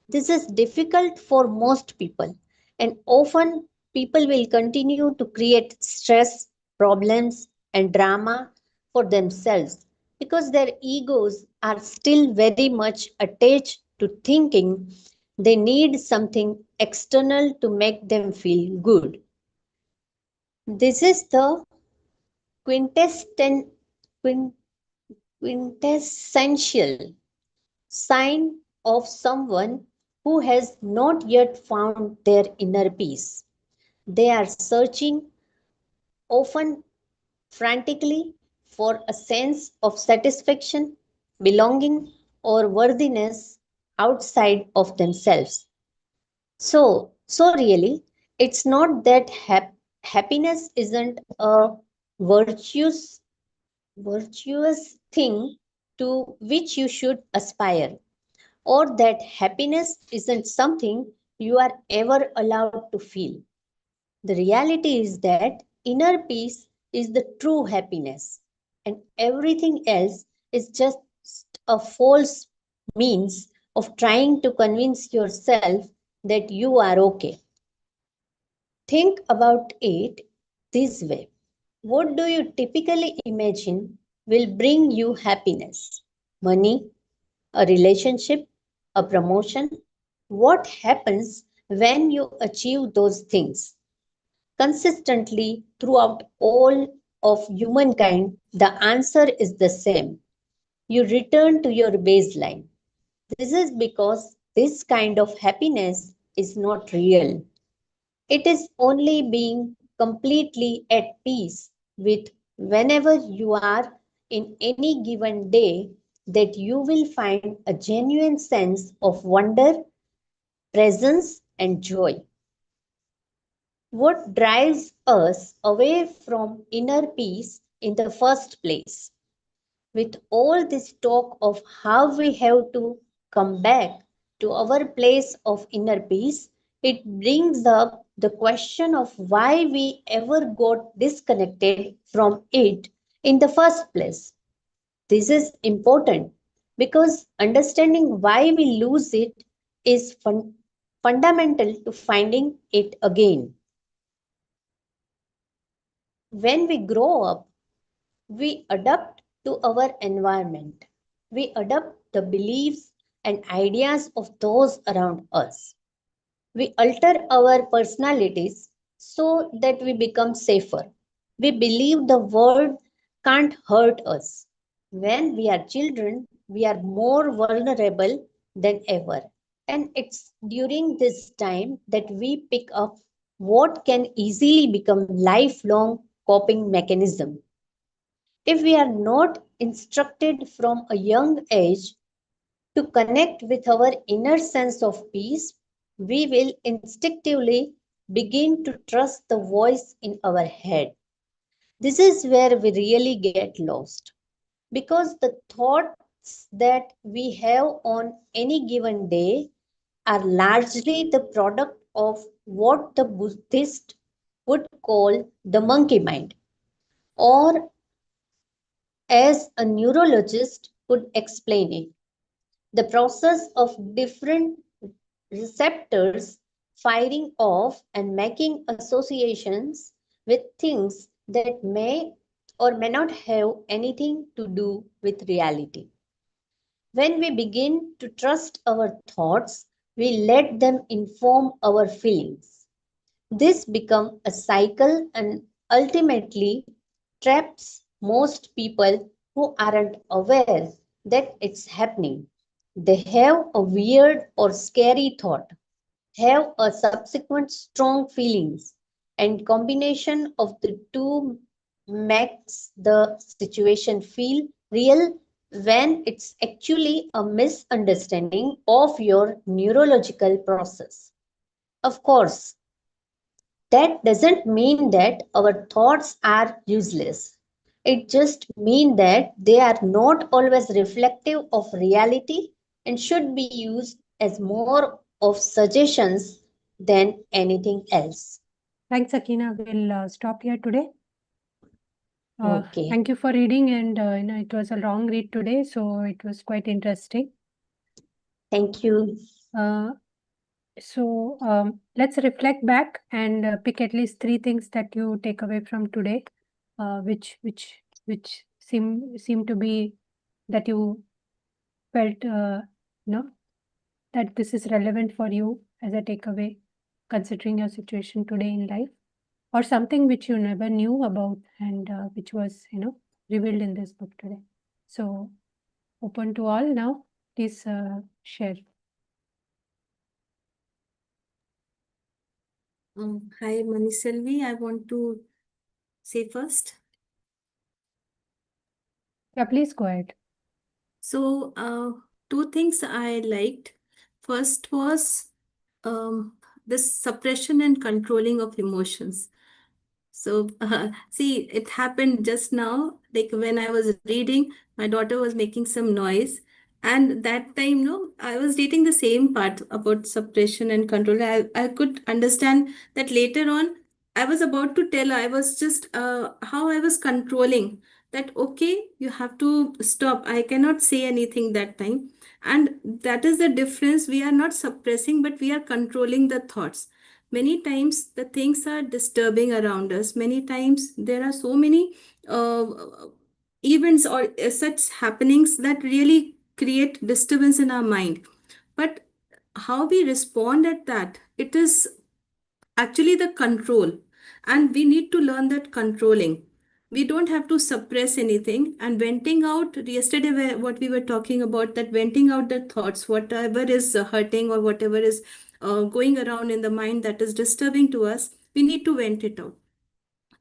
This is difficult for most people, and often people will continue to create stress, problems, and drama for themselves because their egos are still very much attached to thinking they need something external to make them feel good. This is the quintessential quintessential sign of someone who has not yet found their inner peace. They are searching, often frantically, for a sense of satisfaction, belonging, or worthiness outside of themselves. So really, it's not that happiness isn't a virtuous virtuous thing to which you should aspire, or that happiness isn't something you are ever allowed to feel. The reality is that inner peace is the true happiness, and everything else is just a false means of trying to convince yourself that you are okay. Think about it this way. What do you typically imagine will bring you happiness? Money, a relationship, a promotion? What happens when you achieve those things? Consistently throughout all of humankind, the answer is the same. You return to your baseline. This is because this kind of happiness is not real. It is only being completely at peace with whenever you are in any given day that you will find a genuine sense of wonder, presence, and joy. What drives us away from inner peace in the first place? With all this talk of how we have to come back to our place of inner peace, it brings up the question of why we ever got disconnected from it in the first place. This is important because understanding why we lose it is fundamental to finding it again. When we grow up, we adapt to our environment. We adopt the beliefs and ideas of those around us. We alter our personalities so that we become safer. We believe the world can't hurt us. When we are children, we are more vulnerable than ever. And it's during this time that we pick up what can easily become lifelong coping mechanism. If we are not instructed from a young age to connect with our inner sense of peace, we will instinctively begin to trust the voice in our head. This is where we really get lost because the thoughts that we have on any given day are largely the product of what the Buddhist would call the monkey mind, or as a neurologist would explain it, the process of different receptors firing off and making associations with things that may or may not have anything to do with reality. When we begin to trust our thoughts, we let them inform our feelings. This becomes a cycle and ultimately traps most people who aren't aware that it's happening. They have a weird or scary thought, have a subsequent strong feelings, and combination of the two makes the situation feel real when it's actually a misunderstanding of your neurological process. Of course, that doesn't mean that our thoughts are useless. It just means that they are not always reflective of reality and should be used as more of suggestions than anything else. Thanks, Akina. We'll stop here today. Okay. Thank you for reading, and it was a long read today, so it was quite interesting. Thank you. So let's reflect back and pick at least 3 things that you take away from today, which seem to be that you felt that this is relevant for you as a takeaway, considering your situation today in life, or something which you never knew about and which was revealed in this book today. So open to all now. Please share. Hi, Maniselvi. I want to say first. Yeah, please go ahead. So, 2 things I liked. First was this suppression and controlling of emotions. So, see, it happened just now. Like when I was reading, my daughter was making some noise. And that time, no, I was reading the same part about suppression and control. I could understand that later on. I was about to tell her, I was just how I was controlling that, okay, you have to stop. I cannot say anything that time. And that is the difference. We are not suppressing, but we are controlling the thoughts. Many times the things are disturbing around us. Many times there are so many uh, events or such happenings that really create disturbance in our mind. But how we respond at that, it is actually the control. And we need to learn that controlling. We don't have to suppress anything. And venting out, yesterday, what we were talking about, that venting out the thoughts, whatever is hurting or whatever is going around in the mind that is disturbing to us, we need to vent it out.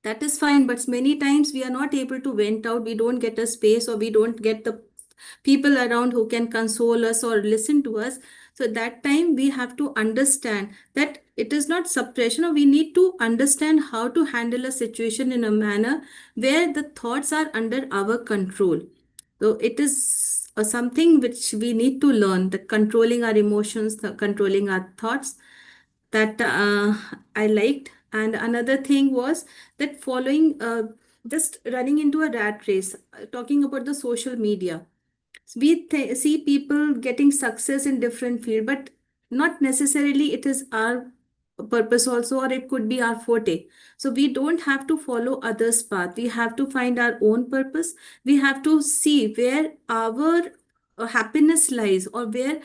That is fine, but many times we are not able to vent out. We don't get a space, or we don't get the people around who can console us or listen to us. So that time we have to understand that it is not suppression, or we need to understand how to handle a situation in a manner where the thoughts are under our control. So it is something which we need to learn, that controlling our emotions, controlling our thoughts, that I liked. And another thing was that following, just running into a rat race, talking about the social media. We see people getting success in different field, but not necessarily it is our purpose also, or it could be our forte. So we don't have to follow others path. We have to find our own purpose. We have to see where our happiness lies, or where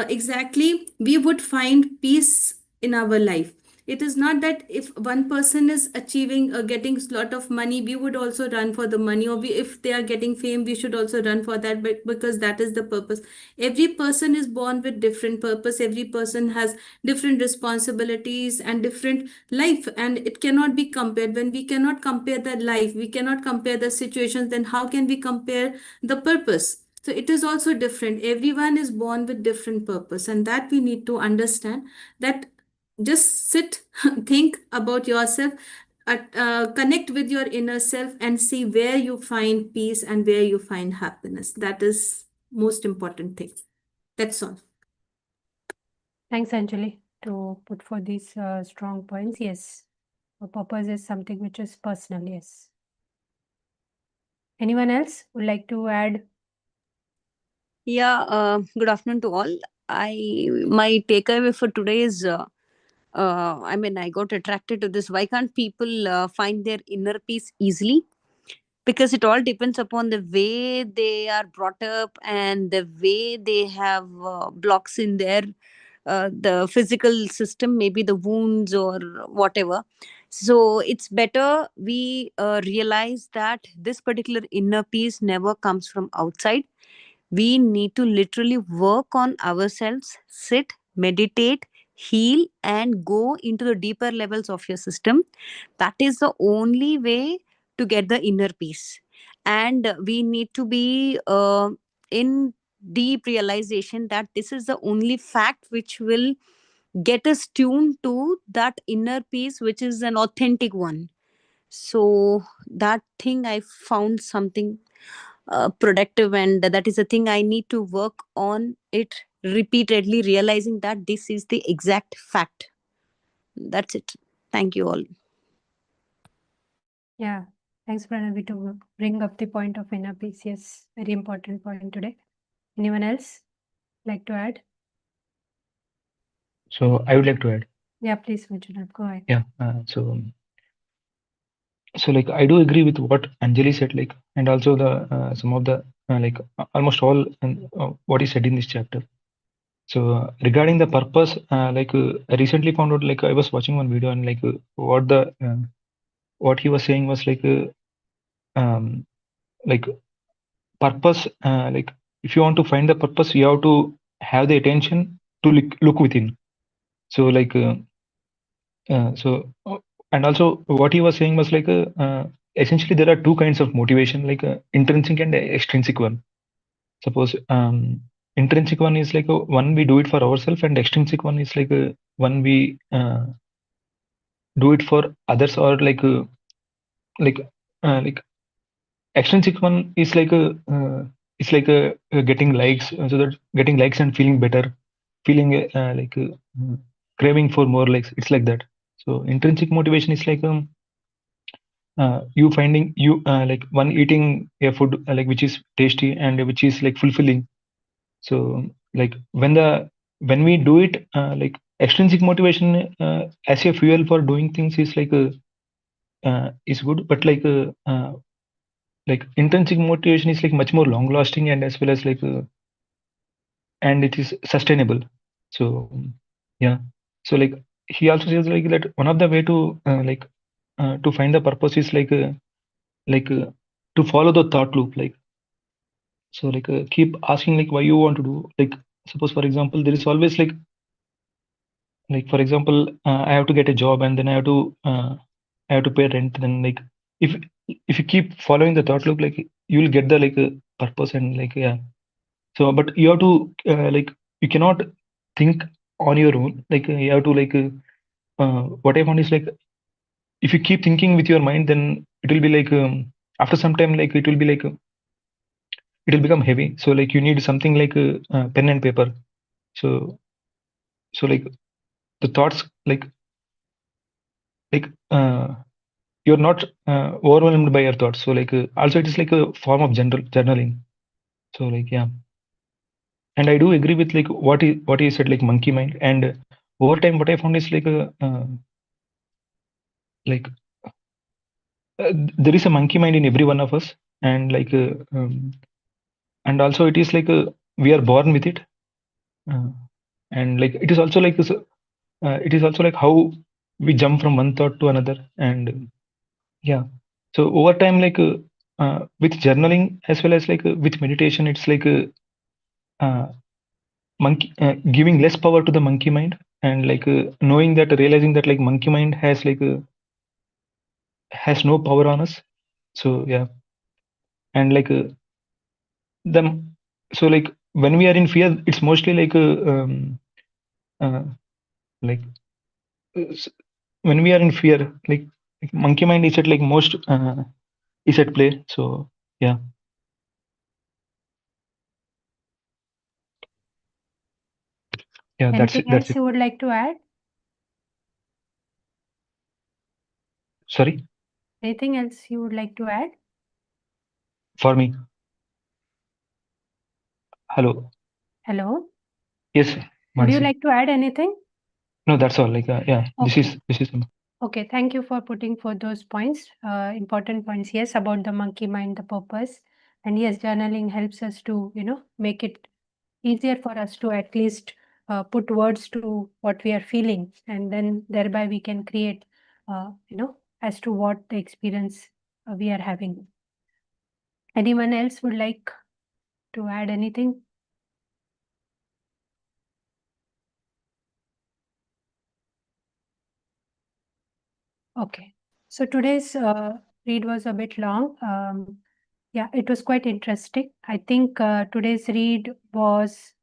exactly we would find peace in our life. It is not that if one person is achieving getting a lot of money, we would also run for the money, or if they are getting fame, we should also run for that, but because that is the purpose. Every person is born with different purpose. Every person has different responsibilities and different life, and it cannot be compared. When we cannot compare the life, we cannot compare the situations, then how can we compare the purpose? So it is also different. Everyone is born with different purpose, and that we need to understand, that Just sit, think about yourself, connect with your inner self and see where you find peace and where you find happiness. That is most important thing. That's all. Thanks, Anjali, to put for these strong points. Yes, a purpose is something which is personal. Yes. Anyone else would like to add? Yeah, good afternoon to all. My takeaway for today is I got attracted to this. Why can't people find their inner peace easily? Because it all depends upon the way they are brought up and the way they have blocks in their the physical system, maybe the wounds or whatever. So it's better we realize that this particular inner peace never comes from outside. We need to literally work on ourselves, sit, meditate, heal, and go into the deeper levels of your system. That is the only way to get the inner peace. And we need to be in deep realization that this is the only fact which will get us tuned to that inner peace, which is an authentic one. So that thing I found something productive, and that is a thing I need to work on it repeatedly, realizing that this is the exact fact. That's it. Thank you all. Yeah. Thanks, Pranavi, to bring up the point of inner peace. Yes, very important point today. Anyone else like to add? So I would like to add. Yeah, please, Manjunath, go ahead. Yeah. So like I do agree with what Anjali said, like, and also the some of the almost all what he said in this chapter. So regarding the purpose, I recently found out, like I was watching one video, and what he was saying was like purpose, like if you want to find the purpose, you have to have the attention to look within. So and also what he was saying was essentially there are two kinds of motivation, intrinsic and extrinsic one. Suppose intrinsic one is one we do it for ourselves, and extrinsic one is one we do it for others, or extrinsic one is getting likes, so that getting likes and feeling better, feeling craving for more likes. It's like that. So intrinsic motivation is you finding like one eating a food which is tasty and which is fulfilling. So when we do it, extrinsic motivation as a fuel for doing things is is good, but intrinsic motivation is much more long lasting, and as well as and it is sustainable. So yeah, so he also says that one of the way to to find the purpose is to follow the thought loop, so keep asking why you want to do, suppose for example there is always for example I have to get a job, and then I have to pay rent. Then if you keep following the thought loop, you will get the purpose, and yeah. So but you have to you cannot think on your own, you have to what I found is if you keep thinking with your mind, then it will be after some time it will be it will become heavy. So you need something like pen and paper. So the thoughts you're not overwhelmed by your thoughts. So also it is a form of journaling. So yeah, and I do agree with what he said, monkey mind. And over time what I found is there is a monkey mind in every one of us, and and also it is we are born with it, and it is also it is also how we jump from one thought to another. And yeah, so over time with journaling as well as with meditation, it's monkey giving less power to the monkey mind, and knowing that, realizing that monkey mind has no power on us. So yeah, and so when we are in fear, it's mostly uh, like when we are in fear, like monkey mind is at like most is at play. So yeah. Yeah, that's Anything it. That's else it. you would like to add? Sorry, Anything else you would like to add? for me. Hello. Hello? Yes, Would you Mansi. like to add anything? No, that's all. Like yeah, Okay. this is Okay, thank you for putting forth those points, important points, yes, about the monkey mind, the purpose. And yes, journaling helps us to, make it easier for us to at least put words to what we are feeling. And then thereby we can create, as to what the experience we are having. Anyone else would like to add anything? Okay. So today's read was a bit long. Yeah, it was quite interesting. I think today's read was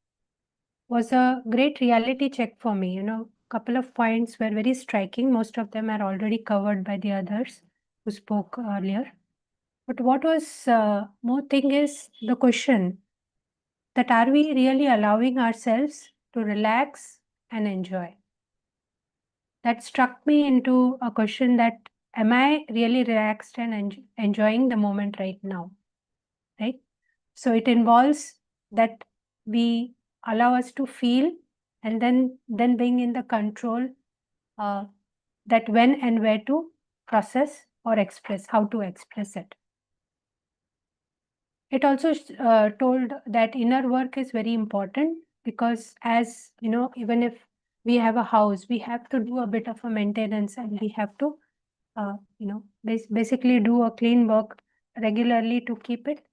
a great reality check for me. Couple of points were very striking. Most of them are already covered by the others who spoke earlier. But what was more thing is the question that are we really allowing ourselves to relax and enjoy? That struck me into a question that am I really relaxed and enjoying the moment right now? Right? So it involves that we allow us to feel and then being in the control that when and where to process or express, how to express it. It also told that inner work is very important because as even if we have a house, we have to do a bit of a maintenance and we have to basically do a clean work regularly to keep it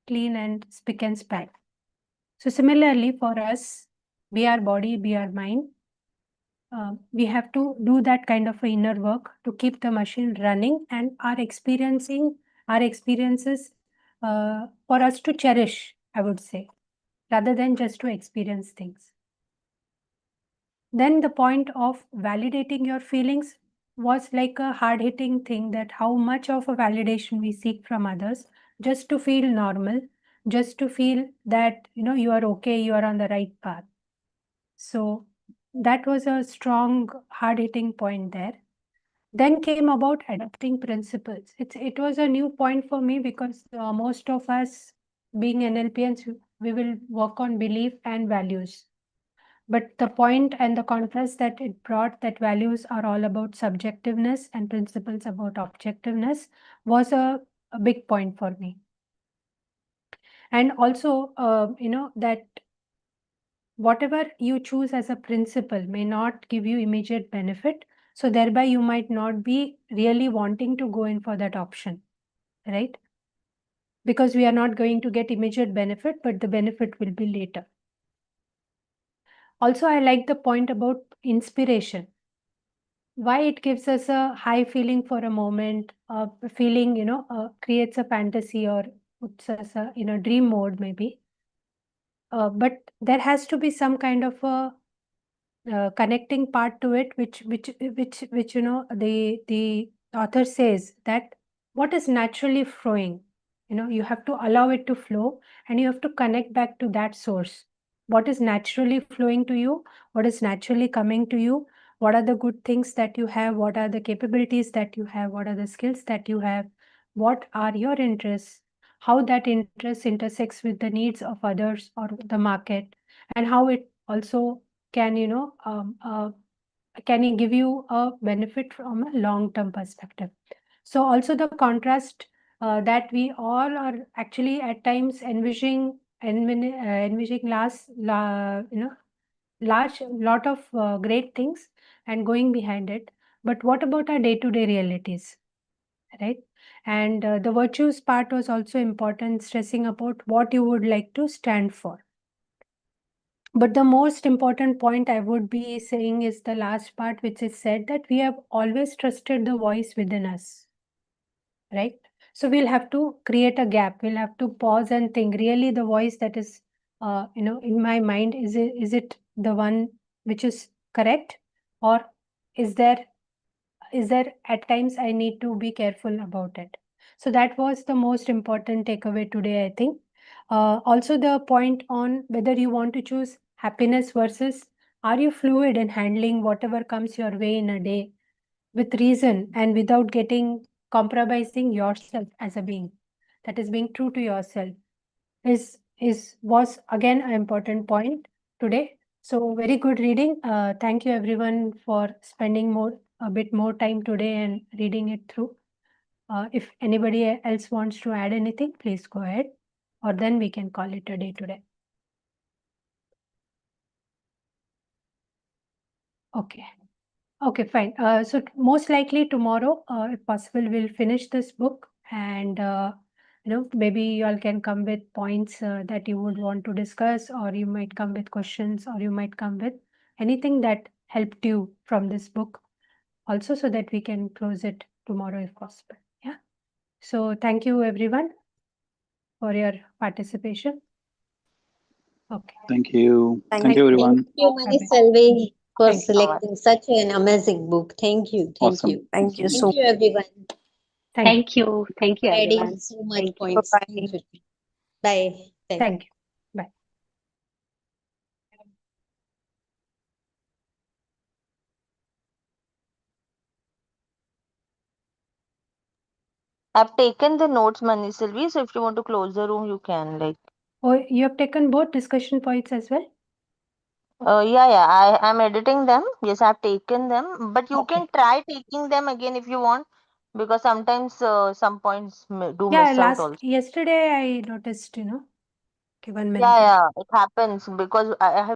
clean and spick and span. So similarly for us, be our body, be our mind, we have to do that kind of a inner work to keep the machine running and our experiences for us to cherish, I would say, rather than just to experience things. Then the point of validating your feelings was like a hard-hitting thing, that how much of a validation we seek from others just to feel normal, just to feel that you are okay, you are on the right path. So that was a strong hard-hitting point there. Then came about adapting principles. It was a new point for me because most of us being NLPians, we will work on belief and values. But the point and the contrast that it brought, that values are all about subjectiveness and principles about objectiveness, was a big point for me. And also, that whatever you choose as a principle may not give you immediate benefit. So thereby you might not be really wanting to go in for that option, right? Because we are not going to get immediate benefit, but the benefit will be later. Also, I like the point about inspiration. Why it gives us a high feeling for a moment, a feeling, creates a fantasy or puts us in a dream mode maybe. But there has to be some kind of a connecting part to it, which the author says that what is naturally flowing, you have to allow it to flow and you have to connect back to that source. What is naturally flowing to you? What is naturally coming to you? What are the good things that you have? What are the capabilities that you have? What are the skills that you have? What are your interests? How that interest intersects with the needs of others or the market, and how it also can can it give you a benefit from a long-term perspective. So also the contrast that we all are actually at times envisioning large lot of great things and going behind it, but what about our day-to-day realities, right? And the virtues part was also important, stressing about what you would like to stand for. But the most important point I would be saying is the last part, which is said that we have always trusted the voice within us, right? So we'll have to create a gap. We'll have to pause and think, really the voice that is, in my mind, is it the one which is correct? Or is there at times I need to be careful about it. So that was the most important takeaway today, I think. Also, the point on whether you want to choose happiness versus are you fluid in handling whatever comes your way in a day with reason and without getting compromising yourself as a being, that is being true to yourself, was again an important point today. So very good reading. Thank you everyone for spending a bit more time today and reading it through. If anybody else wants to add anything, please go ahead, or then we can call it a day today. Okay. Okay, fine. So most likely tomorrow, if possible, we'll finish this book and maybe you all can come with points that you would want to discuss, or you might come with questions, or you might come with anything that helped you from this book also, so that we can close it tomorrow if possible. Yeah. So thank you everyone for your participation. Okay. Thank you. Thank Thank you, Thank everyone. you, Bye-bye. Maniselvi, for Thank you. selecting such an amazing book. Thank you. Thank Awesome. you. Thank you Awesome. so Thank you, everyone, Thank you. Thank you. Thank you, for adding everyone. so much Thank you. points. Bye-bye. Thank you. Bye. Thank you. Thank you. Bye. I've taken the notes, Maniselvi, so if you want to close the room, you can. Like, Oh, you have taken both discussion points as well? yeah, I am editing them. Yes, I've taken them, but you Okay. can try taking them again if you want, because sometimes some points do Yeah, miss out also. yesterday I noticed, okay, 1 minute. Yeah, it happens because I have